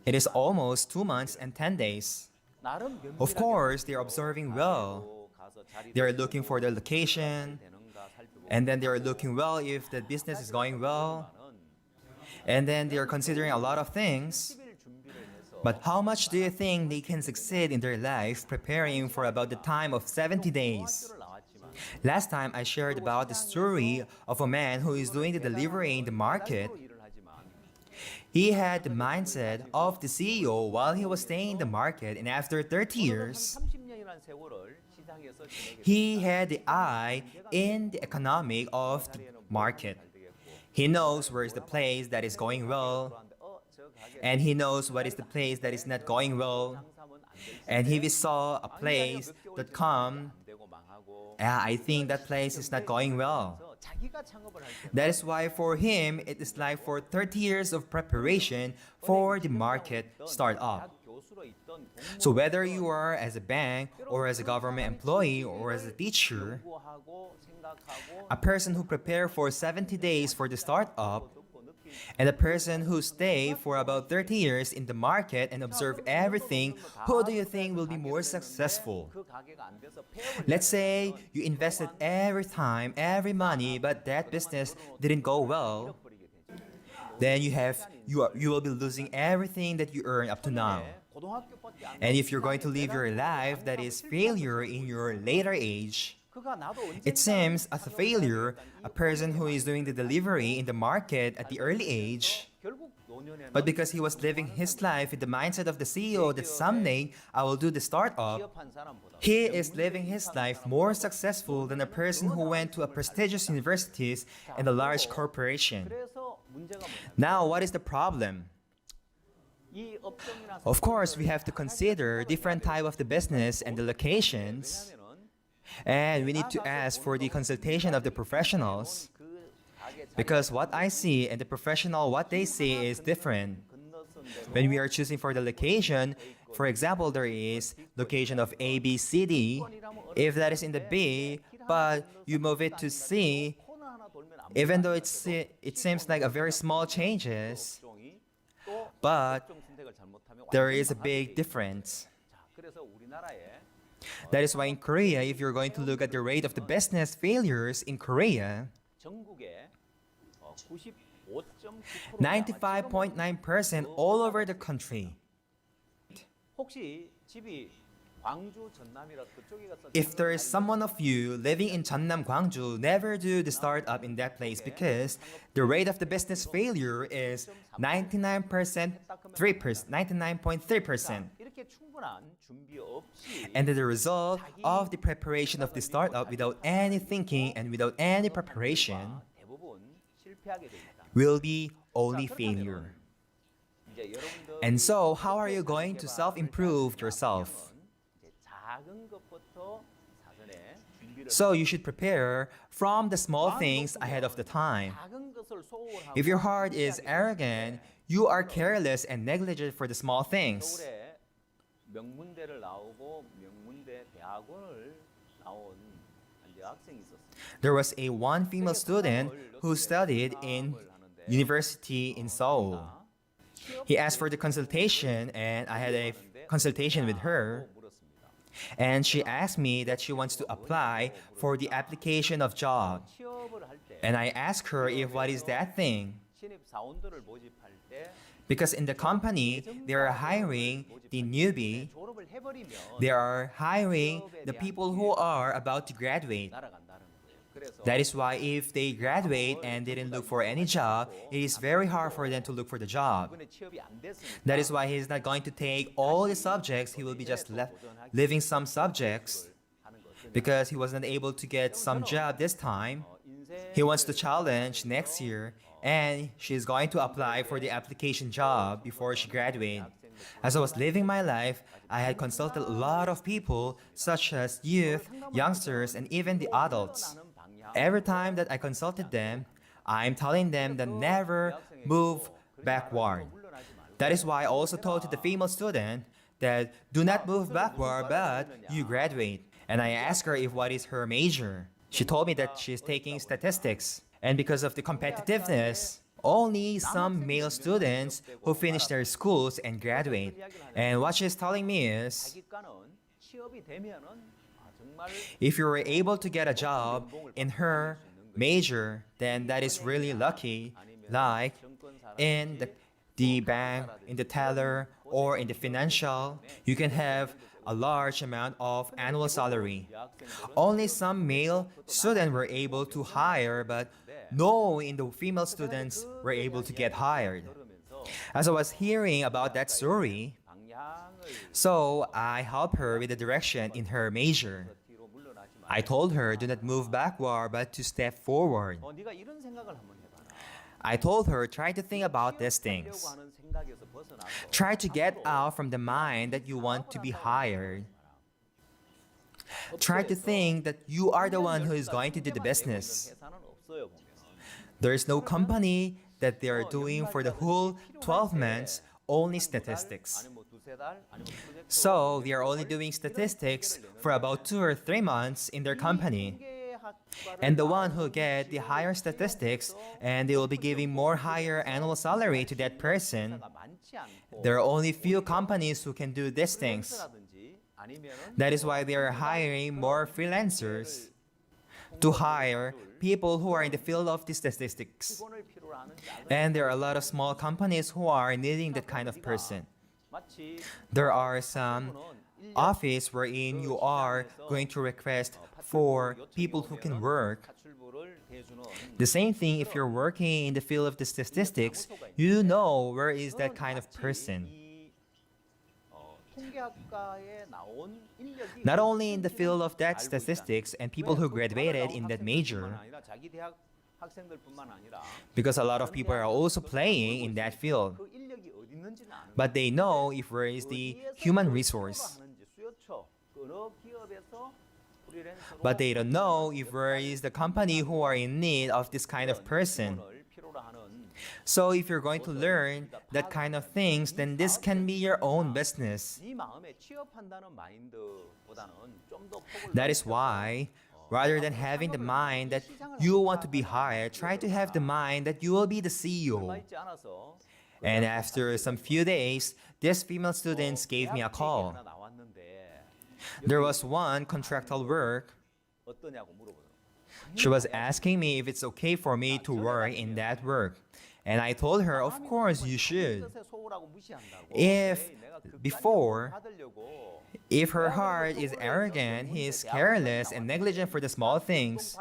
It is almost 2 months and 10 days. Of course, they are observing well. They are looking for their location, and then they are looking well if the business is going well. And then they are considering a lot of things. But how much do you think they can succeed in their life preparing for about the time of 70 days? Last time I shared about the story of a man who is doing the delivery in the market. He had the mindset of the CEO while he was staying in the market, and after 30 years, he had the eye in the economic of the market. He knows where is the place that is going well, and he knows what is the place that is not going well. And if he saw a place that I think that place is not going well. That is why for him, it is like for 30 years of preparation for the market startup. So whether you are as a bank or as a government employee or as a teacher, a person who prepared for 70 days for the startup and a person who stay for about 30 years in the market and observe everything, who do you think will be more successful? Let's say you invested every time, every money, but that business didn't go well. Then you will be losing everything that you earned up to now. And if you're going to live your life that is failure in your later age, it seems as a failure, a person who is doing the delivery in the market at the early age, but because he was living his life with the mindset of the CEO that someday I will do the startup, he is living his life more successful than a person who went to a prestigious universities and a large corporation. Now, what is the problem? Of course, we have to consider different type of the business and the locations, and we need to ask for the consultation of the professionals, because what I see and the professional what they see is different. When we are choosing for the location, for example, there is location of A, B, C, D. If that is in the B, but you move it to C, even though it seems like a very small changes, but there is a big difference. That is why in Korea, if you're going to look at the rate of the business failures in Korea, 95.9% all over the country. If there is someone of you living in Jeonnam, Gwangju, never do the startup in that place because the rate of the business failure is 99.3%. And the result of the preparation of the startup without any thinking and without any preparation will be only failure. And so, how are you going to self-improve yourself? So you should prepare from the small things ahead of the time. If your heart is arrogant, you are careless and negligent for the small things. There was one female student who studied in university in Seoul. He asked for the consultation and I had a consultation with her. And she asked me that she wants to apply for the application of job. And I asked her if what is that thing? Because in the company, they are hiring the newbie. They are hiring the people who are about to graduate. That is why if they graduate and didn't look for any job, it is very hard for them to look for the job. That is why he is not going to take all the subjects, he will be just leaving some subjects because he was not able to get some job this time. He wants to challenge next year and she is going to apply for the application job before she graduates. As I was living my life, I had consulted a lot of people such as youth, youngsters, and even the adults. Every time that I consulted them, I'm telling them that never move backward. That is why I also told to the female student that do not move backward, but you graduate. And I asked her if what is her major. She told me that she's taking statistics. And because of the competitiveness, only some male students who finish their schools and graduate. And what she's telling me is, if you were able to get a job in her major, then that is really lucky, like in the bank, in the teller, or in the financial, you can have a large amount of annual salary. Only some male students were able to hire, but no in the female students were able to get hired. As I was hearing about that story, so I helped her with the direction in her major. I told her, do not move backward, but to step forward. I told her, try to think about these things. Try to get out from the mind that you want to be hired. Try to think that you are the one who is going to do the business. There is no company that they are doing for the whole 12 months only statistics. So they are only doing statistics for about 2 or 3 months in their company. And the one who get the higher statistics and they will be giving more higher annual salary to that person, there are only few companies who can do these things. That is why they are hiring more freelancers to hire people who are in the field of the statistics. And there are a lot of small companies who are needing that kind of person. There are some office wherein you are going to request for people who can work. The same thing if you're working in the field of the statistics, you know where is that kind of person. Not only in the field of that statistics and people who graduated in that major, because a lot of people are also playing in that field. But they know if where is the human resource. But they don't know if where is the company who are in need of this kind of person. So if you're going to learn that kind of things, then this can be your own business. That is why, rather than having the mind that you want to be hired, try to have the mind that you will be the CEO. And after some few days, these female students gave me a call. There was one contractual work. She was asking me if it's okay for me to work in that work. And I told her, of course you should. If her heart is arrogant, he is careless and negligent for the small things.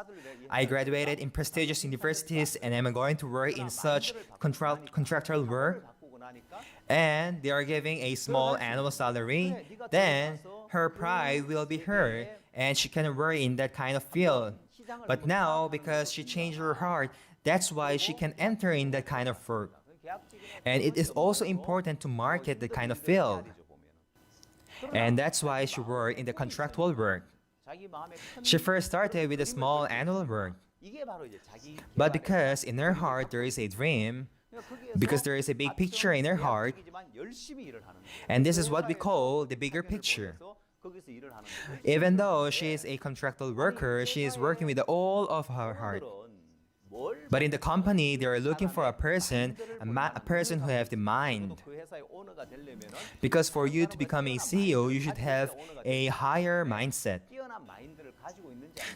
I graduated in prestigious universities and I'm going to work in such contractual work, and they are giving a small annual salary, then her pride will be hurt and she can work in that kind of field. But now, because she changed her heart, that's why she can enter in that kind of work. And it is also important to market the kind of field. And that's why she worked in the contractual work. She first started with a small annual work. But because in her heart there is a dream, because there is a big picture in her heart, and this is what we call the bigger picture. Even though she is a contractual worker, she is working with all of her heart. But in the company, they are looking for a person who has the mind. Because for you to become a CEO, you should have a higher mindset.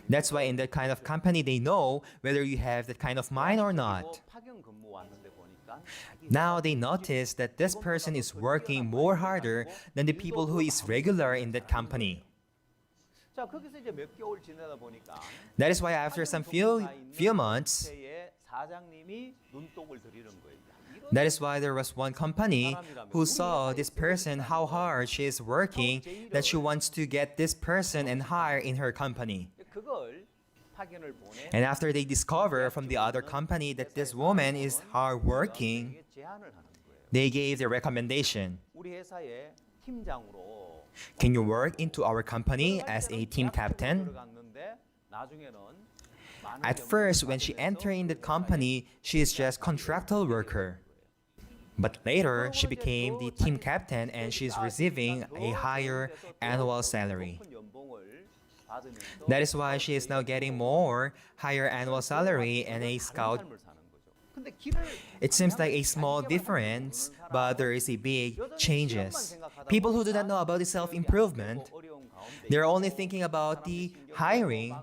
That's why in that kind of company, they know whether you have that kind of mind or not. Now they notice that this person is working more harder than the people who is regular in that company. That is why after some few months, that is why there was one company who saw this person how hard she is working, that she wants to get this person and hire in her company. And after they discover from the other company that this woman is hard working, they gave the recommendation. Can you work into our company as a team captain? At first, when she entered in the company, she is just contractual worker. But later, she became the team captain and she is receiving a higher annual salary. That is why she is now getting more higher annual salary and a scout. It seems like a small difference, but there is a big changes. People who do not know about the self-improvement, they're only thinking about the hiring.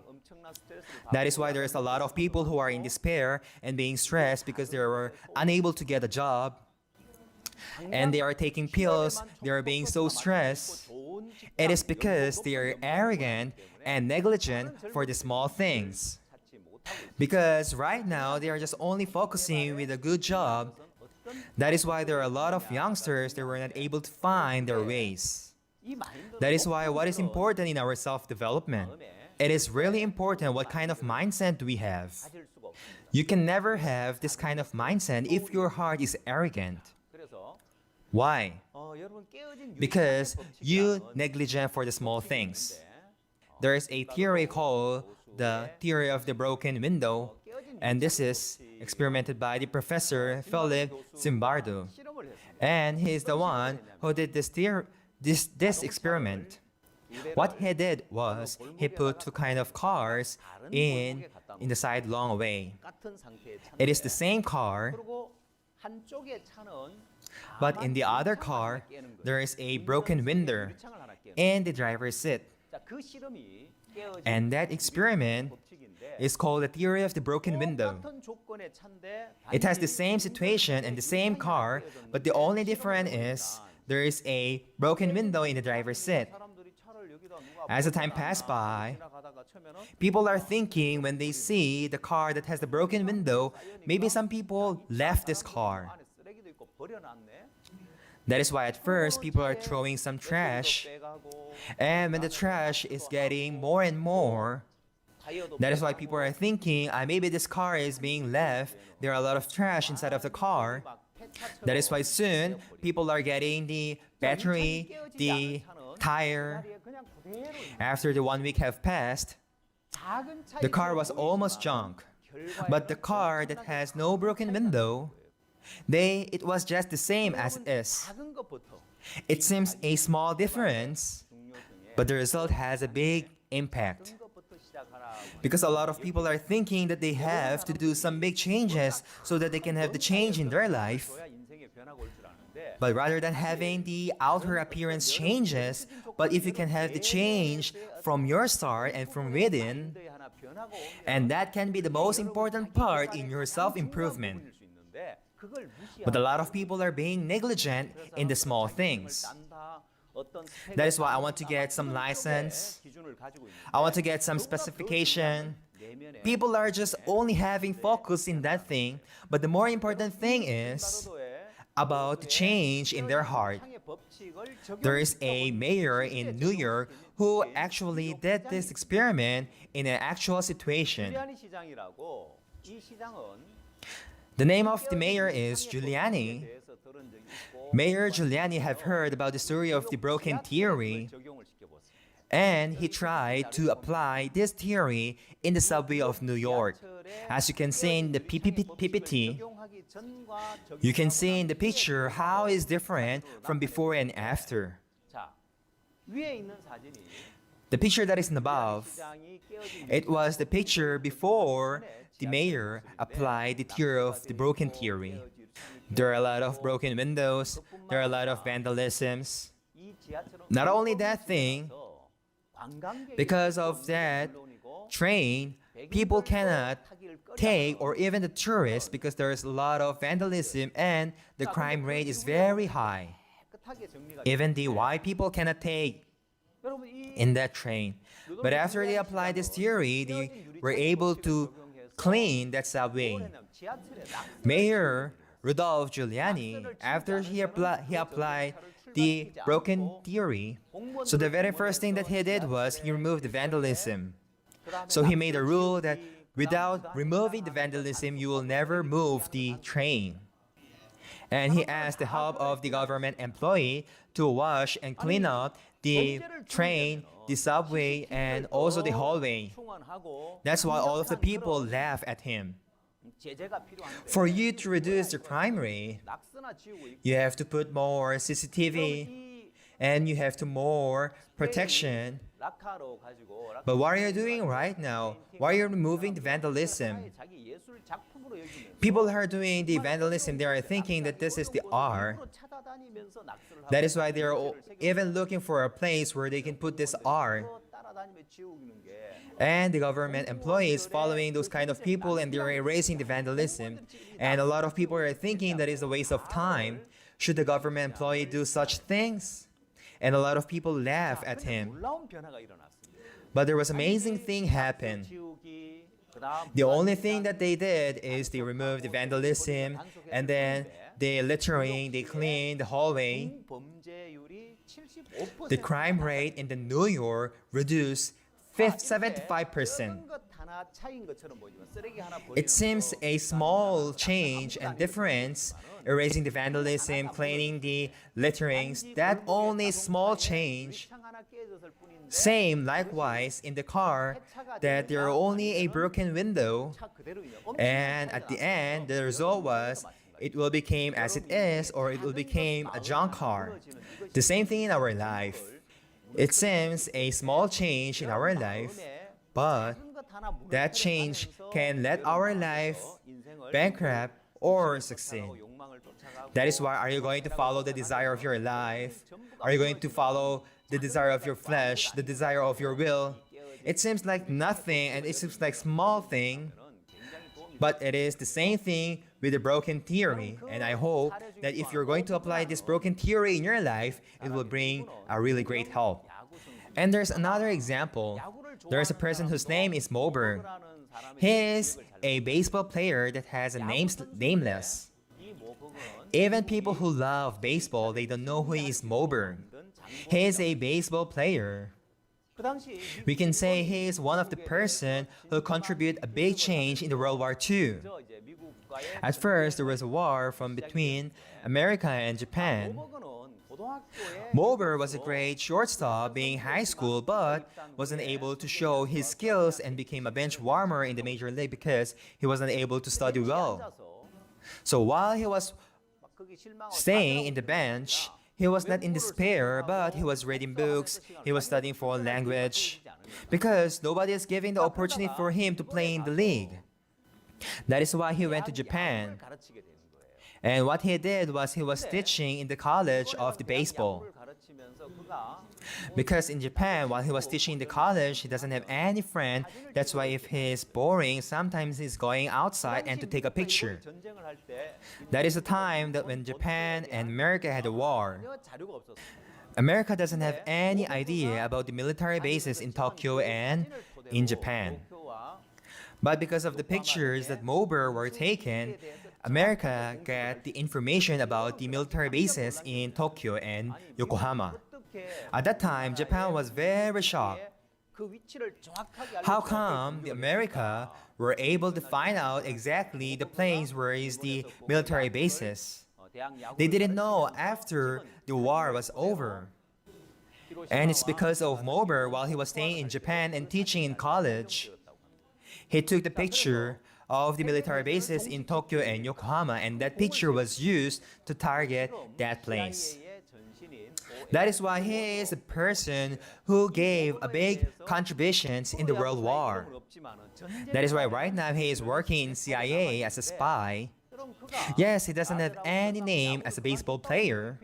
That is why there is a lot of people who are in despair and being stressed because they were unable to get a job. And they are taking pills, they are being so stressed. It is because they are arrogant and negligent for the small things. Because right now, they are just only focusing with a good job. That is why there are a lot of youngsters that were not able to find their ways. That is why what is important in our self-development. It is really important what kind of mindset do we have. You can never have this kind of mindset if your heart is arrogant. Why? Because you negligent for the small things. There is a theory called the theory of the broken window, and this is experimented by the professor Philip Zimbardo. And he is the one who did this experiment. What he did was he put two kind of cars in the side long way. It is the same car, but in the other car, there is a broken window in the driver's seat. And that experiment is called the theory of the broken window. It has the same situation and the same car, but the only difference is there is a broken window in the driver's seat. As the time passed by, people are thinking when they see the car that has the broken window, maybe some people left this car. That is why at first people are throwing some trash, and when the trash is getting more and more, That is why people are thinking, maybe this car is being left. There are a lot of trash inside of the car. That is why soon people are getting the battery, the tire. After the 1 week have passed, the car was almost junk. But the car that has no broken window, it was just the same as it is. It seems a small difference, but the result has a big impact. Because a lot of people are thinking that they have to do some big changes so that they can have the change in their life. But rather than having the outer appearance changes, but if you can have the change from your start and from within, and that can be the most important part in your self-improvement. But a lot of people are being negligent in the small things. That is why I want to get some license. I want to get some specification. People are just only having focus in that thing, but the more important thing is about the change in their heart. There is a mayor in New York who actually did this experiment in an actual situation. The name of the mayor is Giuliani. Mayor Giuliani have heard about the story of the broken theory, and he tried to apply this theory in the subway of New York. As you can see in the PPT, you can see in the picture how it's different from before and after. The picture that is in above, it was the picture before the mayor applied the theory of the broken theory. There are a lot of broken windows, there are a lot of vandalisms. Not only that thing, because of that train, people cannot take, or even the tourists, because there is a lot of vandalism and the crime rate is very high. Even the white people cannot take in that train. But after they applied this theory, they were able to clean that subway. Mayor Rudolph Giuliani, after he applied the broken theory, so the very first thing that he did was he removed the vandalism. So he made a rule that without removing the vandalism, you will never move the train. And he asked the help of the government employee to wash and clean up the train, the subway, and also the hallway. That's why all of the people laugh at him. For you to reduce the crime rate, you have to put more CCTV and you have to more protection. But what are you doing right now? Why are you removing the vandalism? People are doing the vandalism, they are thinking that this is the art. That is why they are even looking for a place where they can put this art. And the government employees following those kind of people, and they're erasing the vandalism. And a lot of people are thinking that is a waste of time. Should the government employee do such things? And a lot of people laugh at him. But there was an amazing thing happened. The only thing that they did is they removed the vandalism, and then the littering, they cleaned the hallway. The crime rate in the New York reduced 75%. It seems a small change and difference, erasing the vandalism, cleaning the litterings, that only small change. Same likewise in the car, that there are only a broken window, and at the end the result was it will become as it is, or it will become a junk car. The same thing in our life. It seems a small change in our life, but that change can let our life bankrupt or succeed. That is why, are you going to follow the desire of your life? Are you going to follow the desire of your flesh, the desire of your will? It seems like nothing, and it seems like small thing, but it is the same thing with the broken theory. And I hope that if you're going to apply this broken theory in your life, it will bring a really great help. And there's another example. There's a person whose name is Moberg. He is a baseball player that has a nameless. Even people who love baseball, they don't know who is Moberg. He is a baseball player. We can say he is one of the person who contribute a big change in the World War II. At first, there was a war from between America and Japan. Mober was a great shortstop being high school, but wasn't able to show his skills and became a bench warmer in the major league because he wasn't able to study well. So while he was staying in the bench, he was not in despair, but he was reading books, he was studying foreign language, because nobody is giving the opportunity for him to play in the league. That is why he went to Japan. And what he did was he was teaching in the college of the baseball. Because in Japan, while he was teaching in the college, he doesn't have any friend. That's why if he's boring, sometimes he's going outside and to take a picture. That is the time that when Japan and America had a war. America doesn't have any idea about the military bases in Tokyo and in Japan. But because of the pictures that Mober were taken, America got the information about the military bases in Tokyo and Yokohama. At that time, Japan was very shocked. How come the America were able to find out exactly the place where is the military bases? They didn't know after the war was over. And it's because of Mober while he was staying in Japan and teaching in college. He took the picture of the military bases in Tokyo and Yokohama, and that picture was used to target that place. That is why he is a person who gave a big contributions in the World War. That is why right now he is working in CIA as a spy. Yes, he doesn't have any name as a baseball player,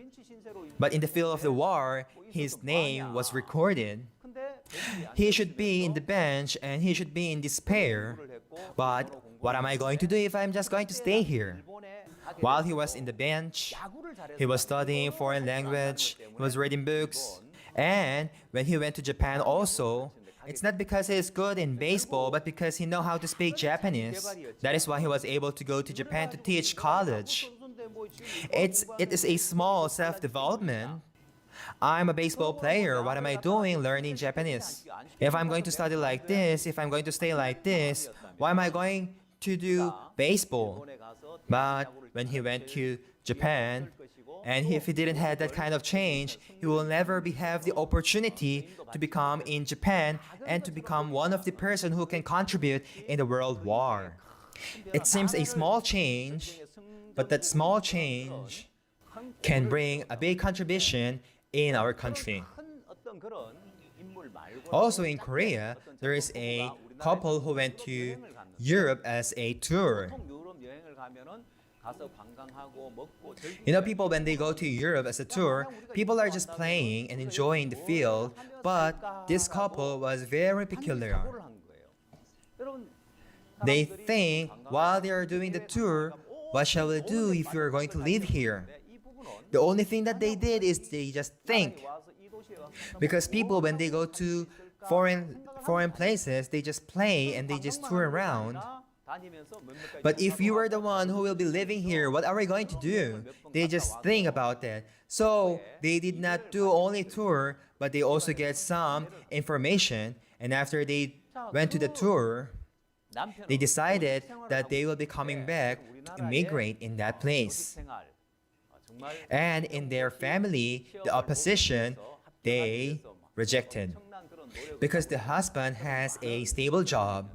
but in the field of the war, his name was recorded. He should be in the bench and he should be in despair. But what am I going to do if I'm just going to stay here? While he was in the bench, he was studying foreign language, he was reading books. And when he went to Japan also, it's not because he is good in baseball, but because he knows how to speak Japanese. That is why he was able to go to Japan to teach college. It is a small self-development. I'm a baseball player. What am I doing learning Japanese? If I'm going to study like this, if I'm going to stay like this, why am I going to do baseball? But when he went to Japan, and if he didn't have that kind of change, he will never have the opportunity to become in Japan and to become one of the person who can contribute in the World War. It seems a small change, but that small change can bring a big contribution in our country. Also in Korea, there is a couple who went to Europe as a tour. You know, people when they go to Europe as a tour, people are just playing and enjoying the field, but this couple was very peculiar. They think while they are doing the tour, what shall we do if we are going to live here? The only thing that they did is they just think. Because people when they go to foreign places, they just play and they just tour around. But if you are the one who will be living here, what are we going to do? They just think about that. So they did not do only tour, but they also get some information. And after they went to the tour, they decided that they will be coming back to immigrate in that place. And in their family, the opposition, they rejected. Because the husband has a stable job.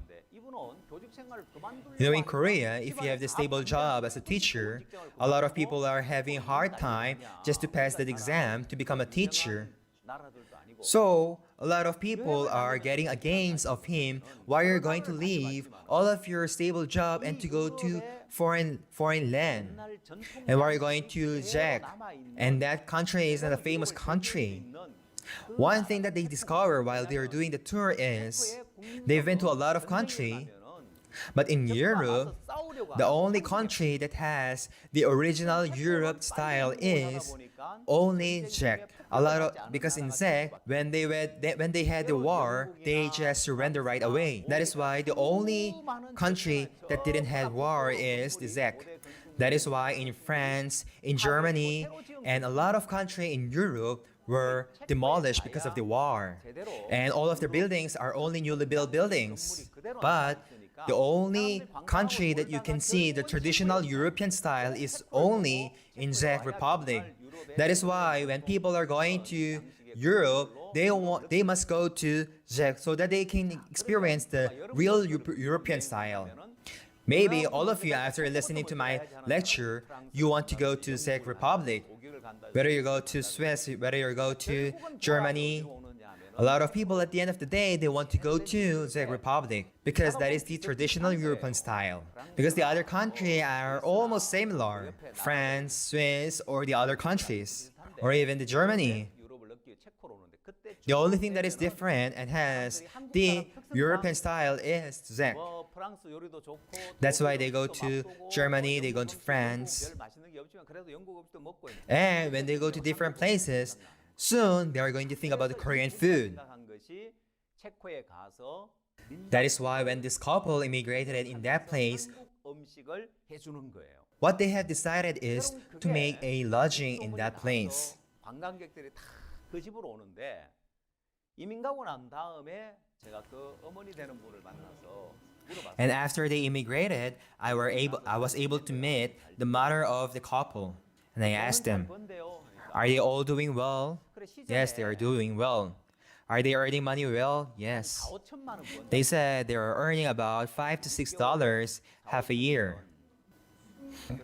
You know, in Korea, if you have the stable job as a teacher, a lot of people are having a hard time just to pass that exam to become a teacher. So, a lot of people are getting against of him. Why are you going to leave all of your stable job and to go to foreign land? And why are you going to Jack? And that country is not a famous country. One thing that they discover while they are doing the tour is they've been to a lot of countries. But in Europe, the only country that has the original Europe style is only Czech. Because in Czech, when they had the war, they just surrendered right away. That is why the only country that didn't have war is the Czech. That is why in France, in Germany, and a lot of countries in Europe were demolished because of the war. And all of the buildings are only newly built buildings. But the only country that you can see the traditional European style is only in Czech Republic. That is why when people are going to Europe, they must go to Czech so that they can experience the real European style. Maybe all of you, after listening to my lecture, you want to go to Czech Republic. Whether you go to Swiss, whether you go to Germany, a lot of people at the end of the day, they want to go to Czech Republic because that is the traditional European style. Because the other countries are almost similar. France, Swiss, or the other countries, or even the Germany. The only thing that is different and has the European style is Czech. That's why they go to Germany, they go to France. And when they go to different places, soon they are going to think about the Korean food. That is why when this couple immigrated in that place, what they have decided is to make a lodging in that place. And after they immigrated, I was able to meet the mother of the couple. And I asked them, are they all doing well? Yes, they are doing well. Are they earning money well? Yes. They said they are earning about $5 to $6 half a year.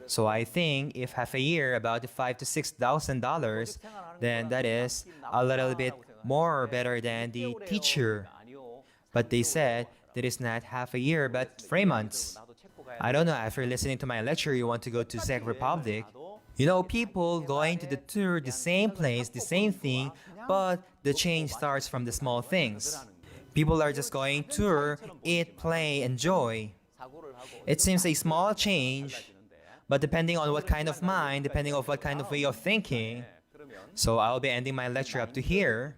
So I think if half a year about $5,000 to $6,000, then that is a little bit more better than the teacher. But they said that it's not half a year but 3 months. I don't know, after listening to my lecture, you want to go to Czech Republic. You know, people going to the tour, the same place, the same thing, but the change starts from the small things. People are just going tour, eat, play, enjoy. It seems a small change, but depending on what kind of mind, depending on what kind of way of thinking. So I'll be ending my lecture up to here.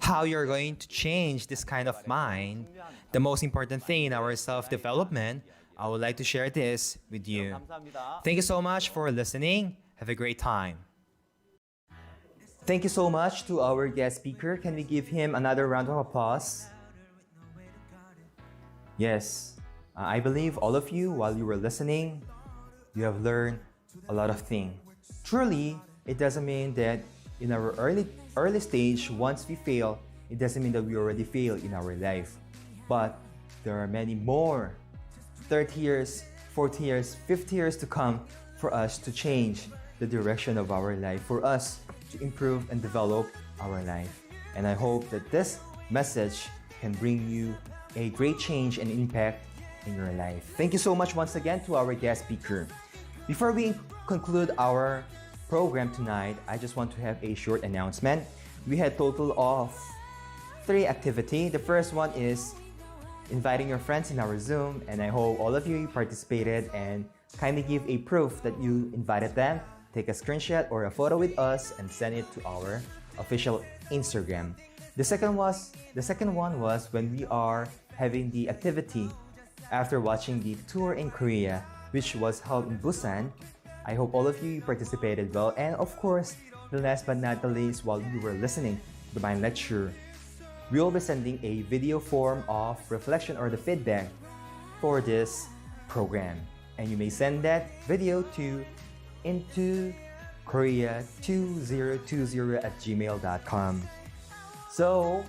How you're going to change this kind of mind, the most important thing in our self-development, I would like to share this with you. Thank you so much for listening. Have a great time. Thank you so much to our guest speaker. Can we give him another round of applause? Yes, I believe all of you, while you were listening, you have learned a lot of things. Truly, it doesn't mean that in our early stage, once we fail, it doesn't mean that we already failed in our life. But there are many more 30 years, 40 years, 50 years to come for us to change the direction of our life, for us to improve and develop our life. And I hope that this message can bring you a great change and impact in your life. Thank you so much once again to our guest speaker. Before we conclude our program tonight, I just want to have a short announcement. We had a total of 3 activities. The first one is inviting your friends in our Zoom, and I hope all of you participated and kindly give a proof that you invited them. Take a screenshot or a photo with us and send it to our official Instagram. The second one was when we are having the activity after watching the tour in Korea, which was held in Busan. I hope all of you participated well. And of course, the last but not the least, while you were listening to my lecture, we will be sending a video form of reflection or the feedback for this program. And you may send that video to IN2WORLD2020@gmail.com. So,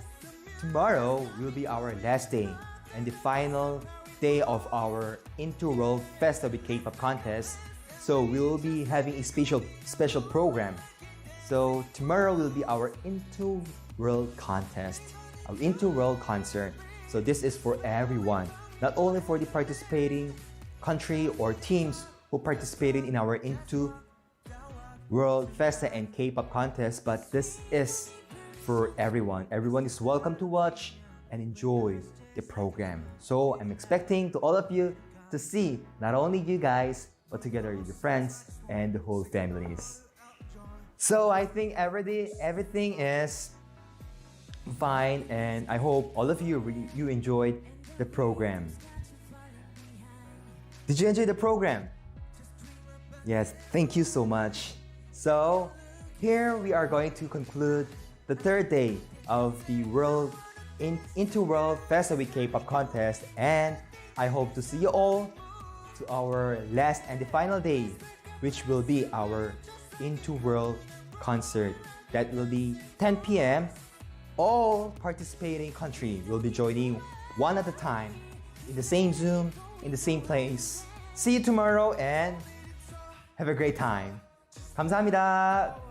tomorrow will be our last day and the final day of our IN2WORLD Festa with Kpop contest. So we will be having a special program. So tomorrow will be our IN2WORLD contest, our IN2WORLD concert. So this is for everyone, not only for the participating country or teams who participated in our IN2WORLD Festa and Kpop contest, but this is for everyone. Everyone is welcome to watch and enjoy the program. So I'm expecting to all of you to see not only you guys, but together with your friends and the whole families. So I think everything is fine, and I hope all of you enjoyed the program. Did you enjoy the program? Yes, thank you so much. So here we are going to conclude the third day of the IN2WORLD Festa with Kpop contest, and I hope to see you all to our last and the final day, which will be our IN2WORLD concert. That will be 10 p.m. All participating countries will be joining one at a time in the same Zoom, in the same place. See you tomorrow and have a great time. 감사합니다.